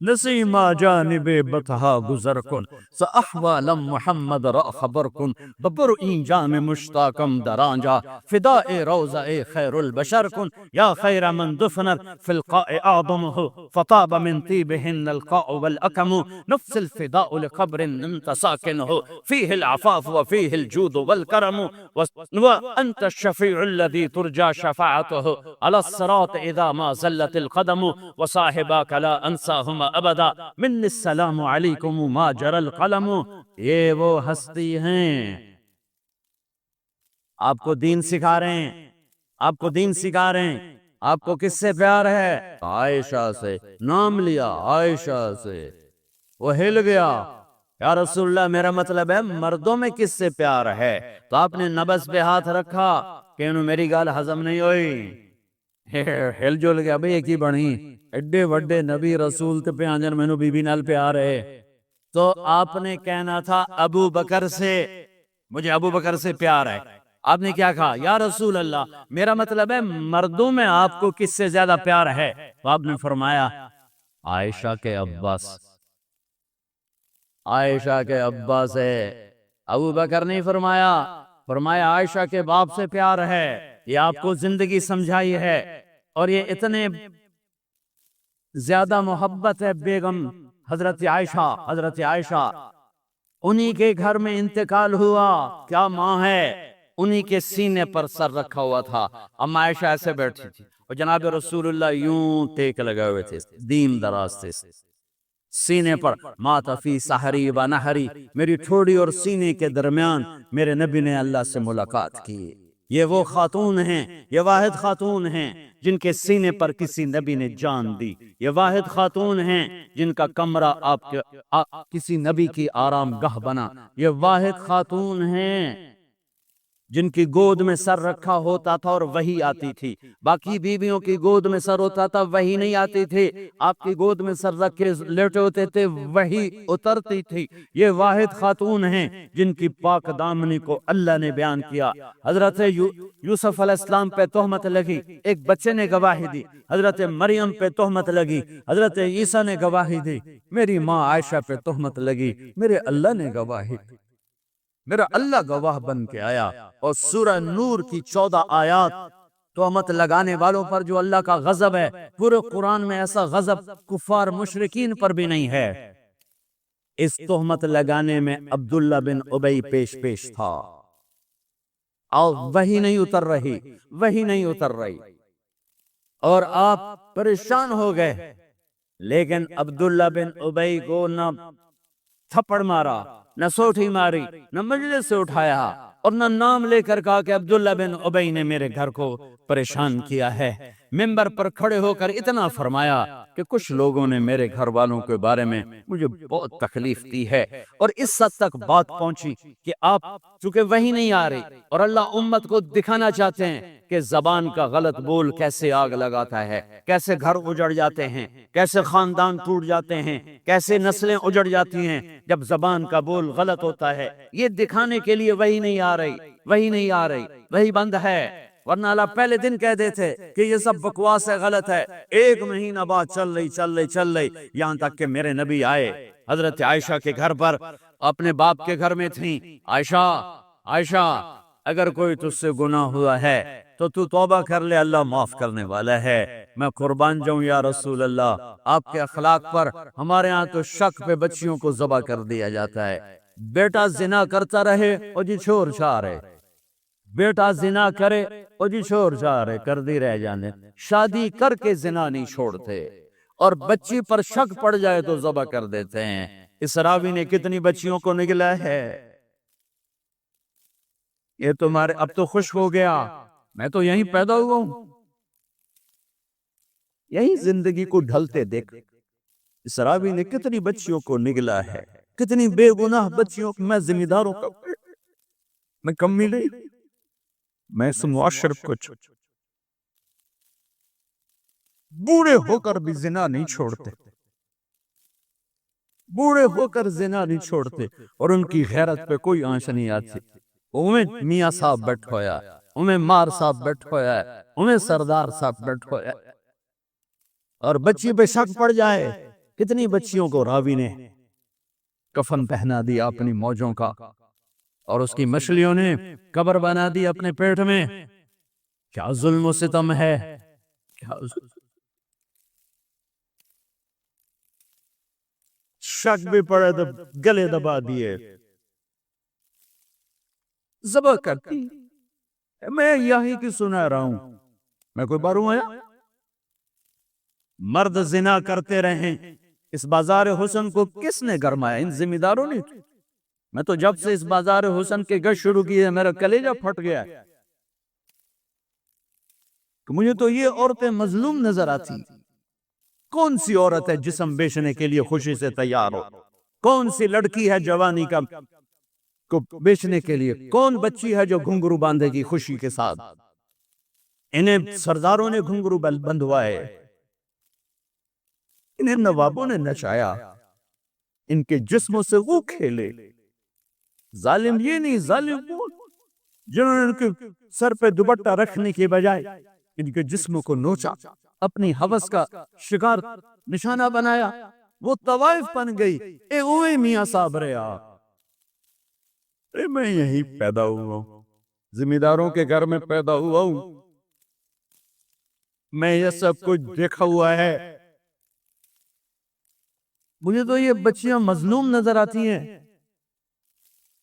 نسیما جانب بطحا گزر کن ز احوالم محمد را خبر کن ببر این جام مشتاقم در آنجا فداء روضہ خیر البشر کن یا خیر من دفنت فی القاع اعظمه فطاب من طیبهن القاع والاکم نفس الفداء لقبر انت ساکنه فیه العفاف وفیه الجود والکرم وانت الشفیع الذي ترجى شفاعته على الصراط اذا ما زلت القدم وصاحباك لا انساهما ابدا من السلام علیکم ما جرى القلم. یہ وہ ہستی ہیں آپ کو دین سکھا رہے ہیں، آپ کو دین سکھا رہے ہیں. آپ کو کس سے پیار ہے؟ عائشہ سے. نام لیا عائشہ سے، وہ ہل گیا. یا رسول اللہ میرا مطلب ہے مردوں میں کس سے پیار ہے؟ تو آپ نے نبض پہ ہاتھ رکھا کہ انہوں میری گال ہضم نہیں ہوئی. ہل جل گیا بھئی ایک ہی بڑھی ایڈے وڈے نبی رسول تے پہ آنجن میں نو بی بی نال پیار ہے. تو آپ نے کہنا تھا ابو بکر سے، مجھے ابو بکر سے پیار ہے. آپ نے کیا کہا؟ یا رسول اللہ میرا مطلب ہے مردوں میں آپ کو کس سے زیادہ پیار ہے؟ تو آپ نے فرمایا عائشہ کے ابا سے. عائشہ کے ابا سے. ابو بکر نہیں فرمایا، فرمایا عائشہ کے باپ سے پیار ہے. یہ آپ کو زندگی سمجھائی ہے، اور یہ اتنے زیادہ محبت ہے بیگم حضرت عائشہ. انہی کے گھر میں انتقال ہوا. کیا ماں ہے، انہی کے سینے پر سر رکھا ہوا تھا. اما عائشہ ایسے بیٹھی تھی اور جناب رسول اللہ یوں ٹیک لگے ہوئے تھے، دین دراز تھے. سینے پر مات فی سحری و نحری، میری ٹھوڑی اور سینے کے درمیان میرے نبی نے اللہ سے ملاقات کی. یہ وہ خاتون ہیں، یہ واحد خاتون ہیں جن کے سینے پر کسی نبی نے جان دی. یہ واحد خاتون ہیں جن کا کمرہ کسی نبی کی آرام گاہ بنا. یہ واحد خاتون ہیں جن کی گود میں سر رکھا ہوتا تھا اور وحی آتی تھی. باقی بیویوں کی گود میں سر ہوتا تھا، وحی نہیں آتی تھی. آپ کی گود میں سر رکھ کے لیٹے ہوتے تھے، وحی اترتی تھی. یہ واحد خاتون ہیں جن کی پاک دامنی کو اللہ نے بیان کیا. حضرت یوسف علیہ السلام پہ تہمت لگی، ایک بچے نے گواہی دی. حضرت مریم پہ تہمت لگی، حضرت عیسیٰ نے گواہی دی. میری ماں عائشہ پہ تہمت لگی، میرے اللہ نے گواہی دی. میرا اللہ گواہ بن کے آیا. اور سورہ نور کی 14 آیات تہمت لگانے والوں پر جو اللہ کا غضب ہے، پورے قرآن میں ایسا غضب کفار مشرکین پر بھی نہیں ہے. اس تہمت لگانے میں عبداللہ بن ابی پیش تھا. اور وہی نہیں اتر رہی اور آپ پریشان ہو گئے. لیکن عبداللہ بن ابی کو نہ تھپڑ مارا، نہ سوٹھی ماری، نہ مجلس سے اٹھایا، اور نہ نام لے کر کہا کہ عبداللہ بن ابی نے میرے گھر کو پریشان کیا ہے. ممبر پر کھڑے ہو کر اتنا فرمایا کہ کچھ لوگوں نے میرے گھر والوں کے بارے میں مجھے بہت تکلیف دی ہے، اور اس حد تک بات پہنچی کہ آپ چونکہ وہی نہیں آ رہی اور اللہ امت کو دکھانا چاہتے ہیں کہ زبان کا غلط بول کیسے آگ لگاتا ہے، کیسے گھر اجڑ جاتے ہیں، کیسے خاندان ٹوٹ جاتے ہیں، کیسے نسلیں اجڑ جاتی ہیں جب زبان کا بول غلط ہوتا ہے. یہ دکھانے کے لیے وہی نہیں آ رہی، وہی بند ہے. ورنہ اللہ پہلے دن کہہ دیتے کہ یہ سب بکواس ہے، غلط ہے. 1 مہینہ بعد چل رہی یہاں تک کہ میرے نبی آئے. حضرت عائشہ کے گھر پر اپنے باپ کے گھر میں تھیں. عائشہ اگر کوئی تجھ سے گناہ ہوا ہے تو توبہ کر لے، اللہ معاف کرنے والا ہے. میں قربان جاؤں یا رسول اللہ، آپ کے اخلاق پر ہمارے ہاں تو شک پہ بچیوں کو ذبح کر دیا جاتا ہے. بیٹا زنا کرتا رہے اور جی چھوڑ چھا رہے، بیٹا زنا کرے اور جی چھوڑ چھا رہے، کر دی رہ جانے. شادی کر کے زنا نہیں چھوڑتے، اور بچی پر شک پڑ جائے تو ذبح کر دیتے ہیں. اس راوی نے کتنی بچیوں کو نگلا ہے. یہ تمہارے اب تو خشک ہو گیا، میں تو یہیں پیدا ہوا ہوں. یہی زندگی کو ڈھلتے دیکھ اس راوی نے کتنی بچیوں کو نگلا ہے، کتنی بے گناہ بچیوں کو. میں ذمہ داروں کا میں کمی نہیں، میں اس معاشرے کو بوڑھے ہو کر بھی زنا نہیں چھوڑتے، بوڑھے ہو کر زنا نہیں چھوڑتے، اور ان کی غیرت پہ کوئی آنچ نہیں آتی. انہیں میاں صاحب بیٹھ ہویا، انہیں مار صاحب بیٹھ ہویا، انہیں سردار صاحب بیٹھ ہویا، اور بچی پہ شک پڑ جائے کتنی بچیوں کو راوی نے کفن پہنا دیا اپنی موجوں کا، اور اس کی مچھلیوں نے قبر بنا دی اپنے پیٹ میں. کیا ظلم و ستم ہے، کیا شک بھی پڑے تو گلے دبا دیے، ذبح کرتی. میں یہی کی سنا رہا ہوں، میں کوئی باروں آیا؟ مرد زنا کرتے رہیں، اس بازار حسن کو کس نے گرمایا؟ ان ذمہ داروں نے. میں تو جب سے اس بازار حسن کے گشت شروع کی ہے میرا کلیجہ پھٹ گیا. مجھے تو یہ عورتیں مظلوم نظر آتی. کون سی عورت ہے جسم بیچنے کے لیے خوشی سے تیار ہو؟ کون سی لڑکی ہے جوانی کا کو بیچنے کے لیے؟ کون بچی ہے جو گھنگرو باندھے گی خوشی کے ساتھ؟ انہیں سرداروں نے گھنگرو بندھوائے، انہیں نوابوں نے نچایا، ان کے جسموں سے وہ کھیلے. ظالم یہ نہیں، ظالم وہ جنہوں نے ان کے سر پہ دوپٹہ رکھنے کے بجائے ان کے جسموں کو نوچا، اپنی ہوس کا شکار نشانہ بنایا. وہ طوائف بن گئی. اے اوے میاں صاحب ریا، میں یہی پیدا ہوا ہوں، ذمہ داروں کے گھر میں پیدا ہوا ہوں، میں یہ سب کچھ دیکھا ہوا ہے. مجھے تو یہ بچیاں مظلوم نظر آتی ہیں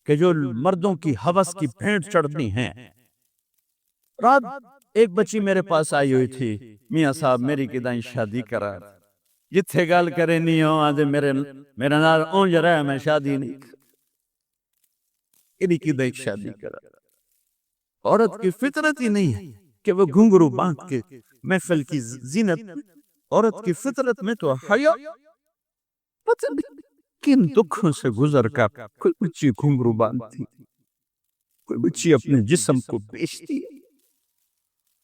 کہ جو مردوں کی ہوس کی بھینٹ چڑھتی ہیں. رات ایک بچی میرے پاس آئی ہوئی تھی، میاں صاحب میری کدائیں شادی کرا، جتھے گال کرے نہیں ہوں آدھے میرا نال اونج رہا ہے، میں شادی نہیں انہی کدائیں شادی کرا. عورت کی فطرت ہی نہیں ہے کہ وہ گھنگرو باندھ کے محفل کی زینت. عورت کی فطرت میں تو حیا. پتہ نہیں کن دکھوں سے گزر کر کوئی بچی گھنگرو باندھتی، کوئی بچی اپنے جسم کو بیچتی.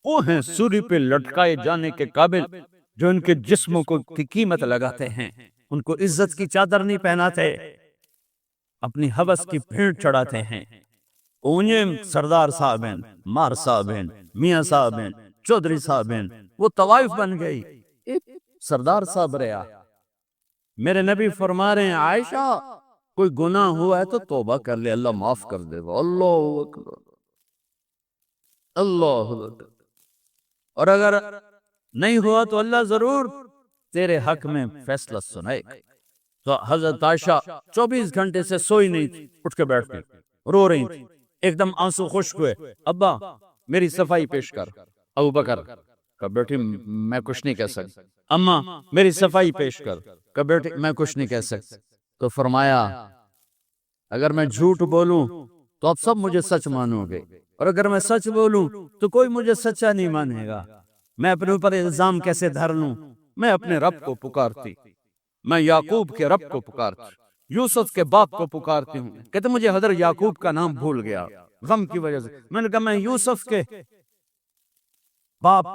وہ ہیں سولی پہ لٹکائے جانے کے قابل جو ان کے جسموں کو قیمت لگاتے ہیں، ان کو عزت کی چادر نہیں پہناتے، اپنی ہوس کی بھینٹ چڑھاتے ہیں. اونیں سردار صاحب ہیں، مار صاحب ہیں، میاں صاحب ہیں، چودھری صاحب ہیں، وہ طوائف بن گئی. سردار صاحب رہا. میرے نبی فرما رہے ہیں عائشہ کوئی گناہ ہوا ہے تو توبہ کر لے، اللہ معاف کر دے گا. اللہ اکبر، اللہ اکبر. اور اگر نہیں ہوا تو اللہ ضرور تیرے حق میں فیصلہ سنائے گا. تو حضرت عائشہ 24 گھنٹے سے سوئی نہیں تھی، اٹھ کے بیٹھ گئی، رو رہی تھی. ایک دم آنسو خشک ہوئے. ابا میری صفائی پیش کر. ابو بکر کہ بیٹی میں کچھ نہیں کہہ سکتا. اماں میری صفائی پیش کر. کہ بیٹی میں کچھ نہیں کہہ سکتا. تو فرمایا اگر میں جھوٹ بولوں تو اب سب مجھے سچ مانو گے، اور اگر میں سچ بولوں تو کوئی مجھے سچا نہیں مانے گا. میں اپنے اوپر الزام کیسے دھر لوں؟ میں اپنے رب کو پکارتی، میں یعقوب کے رب کو پکارتی، یوسف کے باپ کو پکارتی ہوں. کہتے مجھے حضرت یعقوب کا نام بھول گیا غم کی وجہ سے. میں نے کہا میں یوسف کے باپ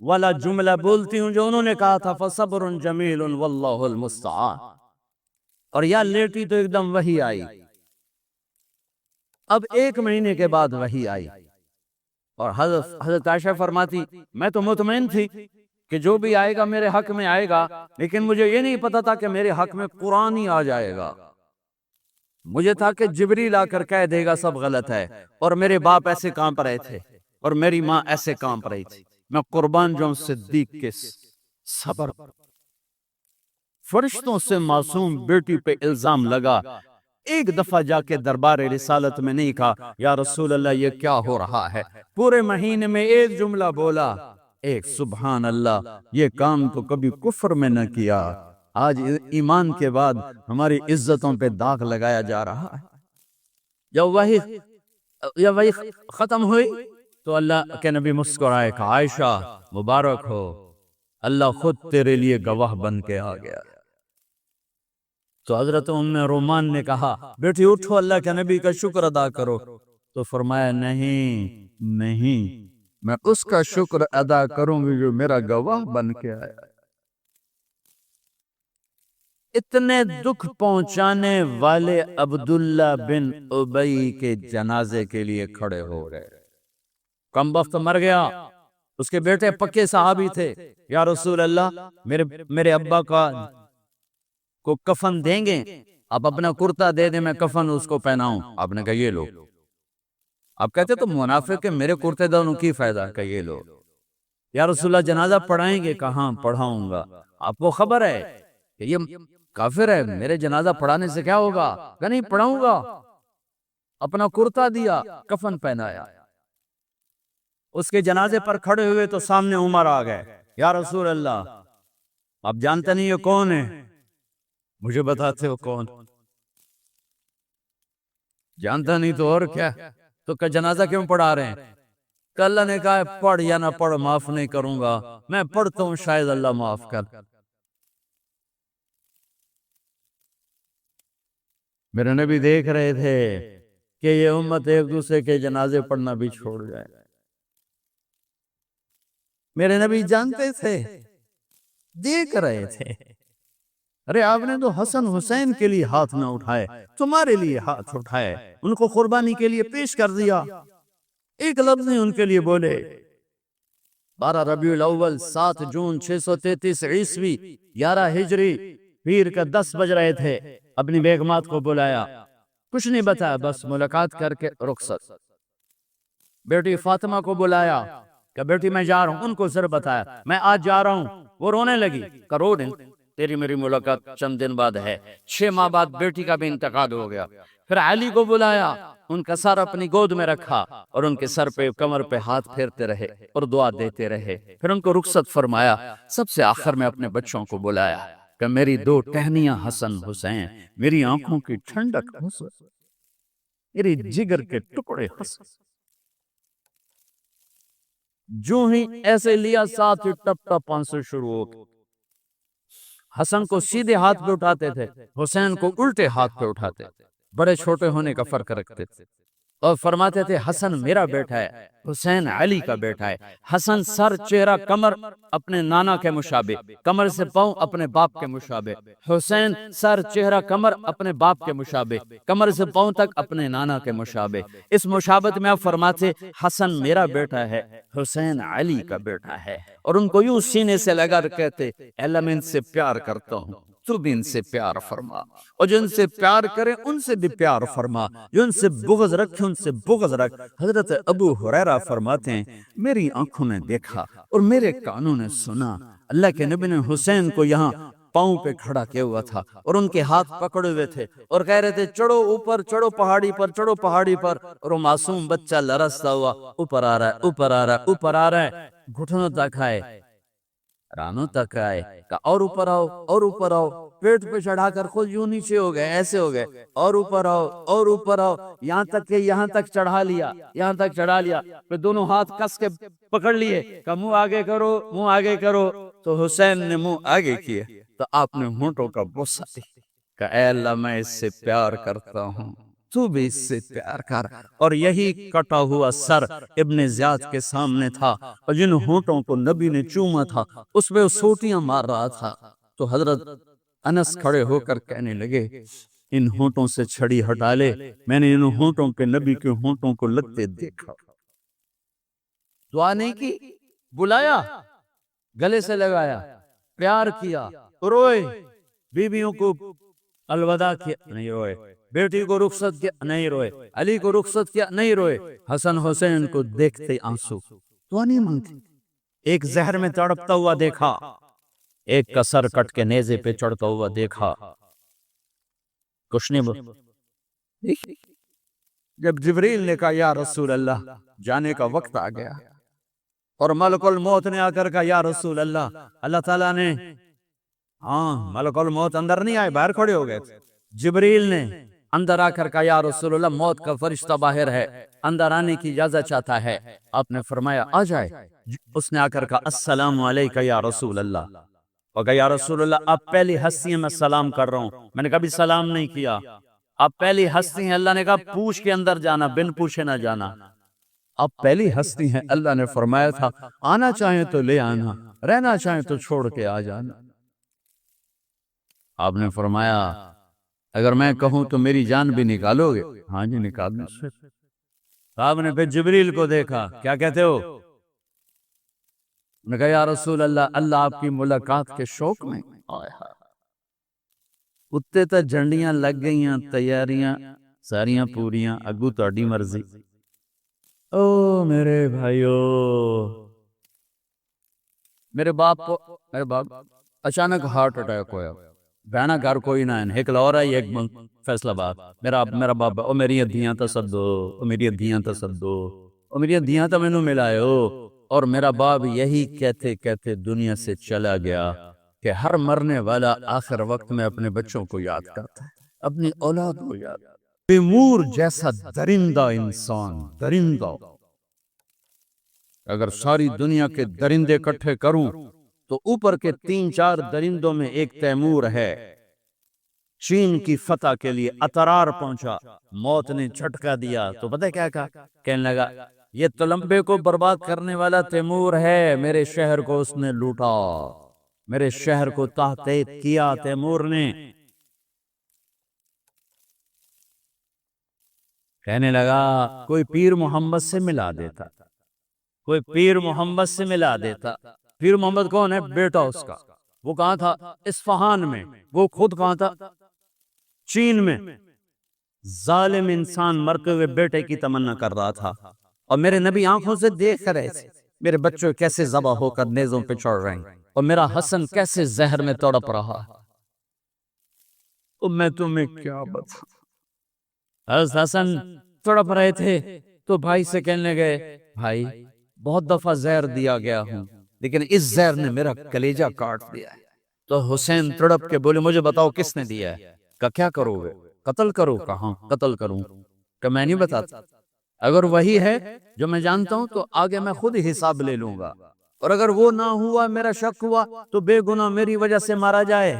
والا جملہ بولتی ہوں جو انہوں نے کہا تھا فصبر جمیل واللہ المستعان. اور یا لیٹی تو ایک دم وحی آئی. اب 1 مہینے کے بعد وحی آئی، اور حضرت عائشہ فرماتی میں تو مطمئن تھی کہ جو بھی آئے گا میرے حق میں آئے گا، لیکن مجھے یہ نہیں پتا تھا کہ میرے حق میں قرآن ہی آ جائے گا. مجھے تھا کہ جبریل آ کر کہہ دے گا سب غلط ہے، اور میرے باپ ایسے کانپ رہے تھے اور میری ماں ایسے کانپ رہی تھی. میں قربان جاؤں صدیق کے صبر. فرشتوں سے معصوم بیٹی پہ الزام لگا. ایک دفعہ جا کے دربار رسالت میں نہیں کہا یا رسول اللہ یہ کیا ہو رہا ہے. پورے مہینے میں ایک جملہ بولا، ایک سبحان اللہ. یہ کام تو کبھی کفر میں نہ کیا، آج ایمان کے بعد ہماری عزتوں پہ داغ لگایا جا رہا ہے. جب وہی ختم ہوئی تو اللہ کے نبی مسکرائے کہ عائشہ مبارک ہو، اللہ خود تیرے لیے گواہ بن کے آ گیا. تو حضرت ام رومان نے کہا بیٹی اٹھو، اللہ کے نبی کا شکر ادا کرو. تو فرمایا نہیں میں اس کا شکر ادا کروں گی جو میرا گواہ بن کے آیا. اتنے دکھ پہنچانے والے عبداللہ بن ابی کے جنازے کے لیے کھڑے ہو رہے. کم وقت مر گیا، اس کے بیٹے پکے صحابی تھے. یا رسول اللہ میرے ابا کا کو کفن دیں گے، آپ اپنا کرتا دے دیں میں کفن اس کو پہناؤں؟ آپ نے کہا یہ لو۔ آپ کہتے تو منافق ہے، میرے کرتے دونوں کی فائدہ؟ کہ یہ لو۔ یا رسول اللہ جنازہ پڑھائیں گے؟ کہاں پڑھاؤں گا۔ آپ کو خبر ہے کہ یہ کافر ہے، میرے جنازہ پڑھانے سے کیا ہوگا؟ کہ نہیں پڑھاؤں گا۔ اپنا کرتا دیا، کفن پہنایا۔ اس کے جنازے پر کھڑے ہوئے تو سامنے عمر آ گئے۔ یا رسول اللہ آپ جانتے نہیں یہ کون ہے؟ مجھے بتاتے ہو کون؟ جانتا نہیں تو اور کیا، تو کہ جنازہ کیوں پڑھا رہے ہیں؟ کہ اللہ نے کہا ہے پڑھ یا نہ پڑھ معاف نہیں کروں گا، میں پڑھتا ہوں شاید اللہ معاف کر۔ میرے نبی دیکھ رہے تھے کہ یہ امت ایک دوسرے کے جنازے پڑھنا بھی چھوڑ جائے۔ میرے نبی جانتے تھے، دیکھ رہے تھے۔ ارے آپ نے تو حسن حسین کے لیے ہاتھ نہ اٹھائے، تمہارے لیے ہاتھ اٹھائے، ان کو قربانی کے لیے پیش کر دیا، ایک لفظ نہیں ان کے لیے بولے۔ 12 ربیع الاول 7 جون 633 عیسوی 11 ہجری پیر کا 10 بج رہے تھے۔ اپنی بیگمات کو بلایا، کچھ نہیں بتایا، بس ملاقات کر کے رخصت۔ بیٹی فاطمہ کو بلایا کہ بیٹی میں جا رہا ہوں، ان کو ضرور بتایا میں آج جا رہا ہوں۔ وہ رونے لگی، کرو دن تیری میری ملاقات چند دن بعد ہے۔ 6 ماہ بعد بیٹی کا بھی انتقال ہو گیا۔ پھر علی کو بلایا، ان کا سر اپنی گود میں رکھا اور ان کے سر پہ کمر پہ ہاتھ پھیرتے رہے اور دعا دیتے رہے۔ پھر ان کو رخصت فرمایا۔ سب سے آخر میں اپنے بچوں کو بلایا کہ میری 2 ٹہنیاں حسن حسین، میری آنکھوں کی ٹھنڈک حسن، میری جگر کے ٹکڑے حسن۔ جو ہی ایسے لیا، ساتھ ہی ٹپ ٹپ آنسو شروع ہو گئے۔ حسن کو سیدھے ہاتھ پہ اٹھاتے تھے، حسین کو الٹے ہاتھ پہ اٹھاتے تھے، بڑے چھوٹے ہونے کا فرق رکھتے تھے، اور فرماتے تھے حسن میرا بیٹا ہے، حسین علی کا بیٹا ہے۔ حسن سر چہرہ کمر اپنے نانا کے مشابہ، کمر سے پاؤں اپنے باپ کے مشابہ۔ حسین سر چہرہ کمر اپنے باپ کے مشابہ، کمر سے پاؤں تک اپنے نانا کے مشابہ۔ اس مشابہت میں آپ فرماتے حسن میرا بیٹا ہے، حسین علی کا بیٹا ہے، اور ان کو یوں سینے سے لگا کر کہتے اے اللہ میں ان سے پیار کرتا ہوں، تو بھی ان سے پیار فرما، اور جو ان سے پیار کرے ان سے بھی پیار فرما، جو ان سے بغض رکھے ان سے بغض رکھ۔ حضرت ابو ہریرہ فرماتے ہیں میری آنکھوں نے دیکھا اور میرے کانوں نے سنا، اللہ کے نبی نے حسین کو یہاں پاؤں پہ کھڑا کیا ہوا تھا اور ان کے ہاتھ پکڑے ہوئے تھے اور کہہ رہے تھے چڑھو اوپر، چڑھو پہاڑی پر، چڑھو پہاڑی پر، اور وہ معصوم بچہ لرزتا ہوا اوپر آ رہا ہے، اوپر آ رہا ہے، اوپر آ رہا ہے، گھٹنوں تک آئے، رانوں تک آئے، کہا اور اوپر آؤ، اور اوپر آؤ، پیٹ پہ چڑھا کر خود یوں نیچے ہو گئے، ایسے ہو گئے، اور اوپر آؤ، اور اوپر آؤ، یہاں تک کہ یہاں تک چڑھا لیا، یہاں تک چڑھا لیا، پھر دونوں ہاتھ کس کے پکڑ لیے، کہ منہ آگے کرو، منہ آگے کرو، تو حسین نے منہ آگے کیے تو آپ نے ہونٹوں کا بوسہ دی کہ اے اللہ میں اس سے پیار کرتا ہوں، تو بھی اس سے پیار کر۔ اور یہی کٹا ہوا سر ابن زیاد کے سامنے تھا، اور جن ہونٹوں کو نبی نے چوما تھا اس پہ وہ سوٹیاں مار رہا تھا، تو حضرت انس کھڑے ہو کر کہنے لگے ان ہونٹوں سے چھڑی ہٹا لے، میں نے ان ہونٹوں پہ نبی کے ہونٹوں کو لگتے دیکھا۔ دعا نہیں کی، بلایا، گلے سے لگایا، پیار کیا، روئے، بیویوں کو الوداع کیا، نہیں روئے، بیٹی کو رخصت کیا، نہیں روئے، علی کو رخصت کیا، نہیں روئے، حسن حسین کو دیکھتے آنسو، دعا نہیں مانگتے۔ ایک زہر میں تڑپتا ہوا دیکھا، ایک کا سر کٹ کے نیزے پہ چڑھتا ہوا دیکھا، کچھ نہیں۔ جب جبریل نے کہا یا رسول اللہ جانے کا وقت آ گیا، اور ملک الموت نے آ کر کہا یا رسول اللہ، اللہ تعالیٰ نے، ملک الموت اندر نہیں آئے، باہر کھڑے ہو گئے تھے، جبریل نے اندر آ کر کہا یا رسول اللہ موت کا فرشتہ باہر ہے، اندر آنے کی اجازت چاہتا ہے۔ آپ نے فرمایا آ جائے۔ اس نے آ کر کہا السلام علیکہ یا رسول اللہ، اور کہا یا رسول اللہ آپ پہلی ہستی ہیں، میں سلام کر رہا ہوں، میں نے کبھی سلام نہیں کیا، آپ پہلی ہستی ہیں۔ اللہ نے کہا پوچھ کے اندر جانا، بن پوچھے نہ جانا، آپ پہلی ہستی ہیں۔ اللہ نے فرمایا تھا آنا چاہیں تو لے آنا، رہنا چاہیں تو چھوڑ کے آ جانا۔ آپ نے فرمایا اگر میں کہوں تو میری جان بھی نکالو گے؟ ہاں جی نکال دیں۔ آپ نے پھر جبریل کو دیکھا، کیا کہتے ہو؟ نے کہا یا رسول اللہ، اللہ آپ کی ملاقات کے شوق میں، اتنے تو جھنڈیاں لگ گئیاں، تیاریاں ساریاں پوریاں، اگو تہاڈی مرضی۔ او میرے بھائیو، میرے باپ اچانک ہارٹ اٹیک ہویا، بہنا گھر کوئی نہ ہے، ایک لاہور ہے ایک فیصل آباد۔ میرا باپ او میری ادھیاں تصدو، او میری ادھیاں تصدو، او میری ادھیاں تو مینوں ملایو۔ اور میرا باپ یہی کہتے کہتے دنیا سے چلا گیا کہ ہر مرنے والا آخر وقت میں اپنے بچوں کو یاد کرتا ہے، اپنی اولاد کو یاد۔ تیمور جیسا درندہ انسان، درندہ، اگر ساری دنیا کے درندے اکٹھے کروں تو اوپر کے 3-4 درندوں میں ایک تیمور ہے۔ چین کی فتح کے لیے اترار پہنچا، موت نے جھٹکا دیا تو پتہ کیا کہا؟ کہنے لگا یہ تلمبے کو برباد کرنے والا تیمور ہے، میرے شہر کو اس نے لوٹا، میرے شہر کو تحت کیا تیمور نے۔ کہنے لگا کوئی پیر محمد سے ملا دیتا، کوئی پیر محمد سے ملا دیتا۔ پیر محمد کون ہے؟ بیٹا اس کا۔ وہ کہاں تھا؟ اصفہان میں۔ وہ خود کہاں تھا؟ چین میں۔ ظالم انسان مرتے ہوئے بیٹے کی تمنا کر رہا تھا، اور میرے نبی آنکھوں سے دیکھ رہے تھے میرے بچوں کیسے ذبح ہو کر نیزوں پہ چڑھ رہے ہیں، اور میرا حسن کیسے زہر میں تڑپ رہا ہے۔ اور میں تمہیں کیا بتاؤں، حضرت حسن تڑپ رہے تھے تو بھائی سے کہنے گئے بھائی بہت دفعہ زہر دیا گیا ہوں لیکن اس زہر نے میرا کلیجہ کاٹ دیا ہے۔ تو حسین تڑپ کے بولے مجھے بتاؤ کس نے دیا ہے؟ کہ کیا کرو گے؟ قتل کرو؟ کہاں قتل کروں؟ کہ میں نہیں بتاتا، اگر وہی ہے جو میں جانتا ہوں تو آگے میں خود حساب لے لوں گا، اور اگر وہ نہ ہوا، میرا شک ہوا تو بے گناہ میری وجہ سے مارا جائے۔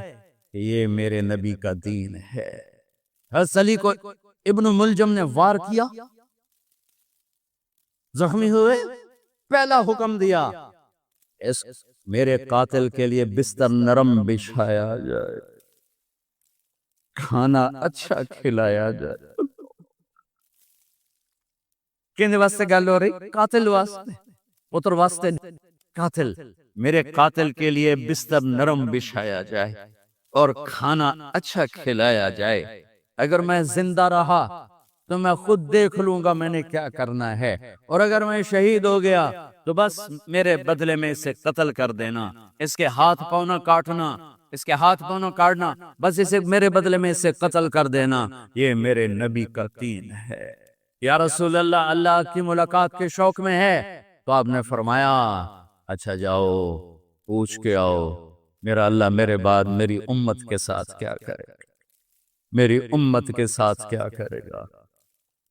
یہ میرے نبی کا دین ہے۔ حضرت علی کو ابن ملجم نے وار کیا، زخمی ہوئے، پہلا حکم دیا اس میرے قاتل کے لیے بستر نرم بچھایا جائے، کھانا اچھا کھلایا جائے۔ کن واسطے گل ہو رہی؟ قاتل واسطے، پتر واسطے قاتل۔ میرے قاتل کے لیے بستر نرم بچھایا جائے اور کھانا اچھا کھلایا جائے۔ اگر میں زندہ رہا تو میں خود دیکھ لوں گا میں نے کیا کرنا ہے، اور اگر میں شہید ہو گیا تو بس میرے بدلے میں اسے قتل کر دینا، اس کے ہاتھ پاؤں نہ کاٹنا، اس کے ہاتھ پاؤں نہ کاٹنا، بس اسے میرے بدلے میں اسے قتل کر دینا۔ یہ میرے نبی کا دین ہے۔ یا رسول اللہ، اللہ کی ملاقات کے شوق میں ہے؟ تو آپ نے فرمایا اچھا جاؤ پوچھ کے آؤ میرا اللہ میرے بعد میری امت کے ساتھ کیا کرے گا، میری امت کے ساتھ کیا کرے گا۔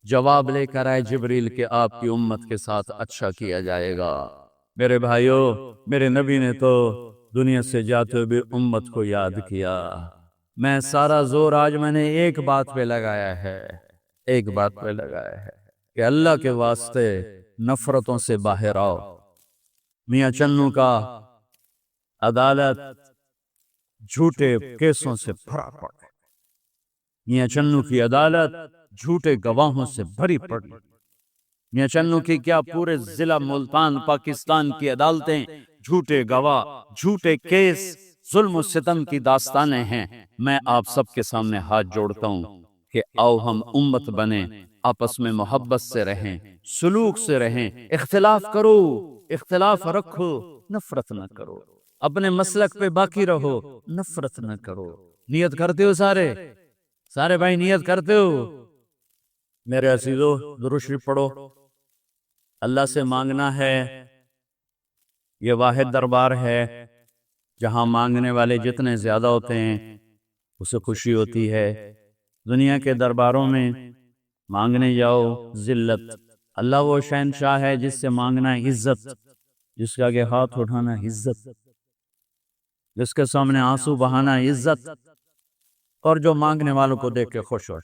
جواب لے کر آئے جبریل کہ آپ کی امت کے ساتھ اچھا کیا جائے گا۔ میرے بھائیو، میرے نبی نے تو دنیا سے جاتے ہوئے امت کو یاد کیا۔ میں سارا زور آج میں نے ایک بات پہ لگایا ہے، ایک بات پہ لگایا ہے کہ اللہ کے واسطے نفرتوں سے باہر آؤ۔ میاں چنو کا عدالت جھوٹے کیسوں سے بھرا پڑا، میاں چنو کی عدالت جھوٹے گواہوں سے بھری پڑی۔ میاں چنو کی کیا پورے ضلع ملتان پاکستان کی عدالتیں جھوٹے گواہ، جھوٹے کیس، ظلم و ستم کی داستانیں ہیں۔ میں آپ سب کے سامنے ہاتھ جوڑتا ہوں کہ آؤ ہم امت بنیں، آپس میں محبت سے رہیں، سلوک سے رہیں، اختلاف کرو، اختلاف رکھو، نفرت نہ کرو، اپنے مسلک پہ باقی رہو، نفرت نہ کرو۔ نیت کرتے ہو سارے بھائی نیت کرتے ہو؟ میرے عزیزو درود شریف پڑھو۔ اللہ سے مانگنا ہے، یہ واحد دربار ہے جہاں مانگنے والے جتنے زیادہ ہوتے ہیں اسے خوشی ہوتی ہے۔ دنیا کے درباروں میں مانگنے جاؤ ذلت، اللہ وہ شہنشاہ ہے جس سے مانگنا عزت، جس کا آگے ہاتھ اٹھانا عزت، جس کے سامنے آنسو بہانا عزت، اور جو مانگنے والوں کو دیکھ کے خوش ہو۔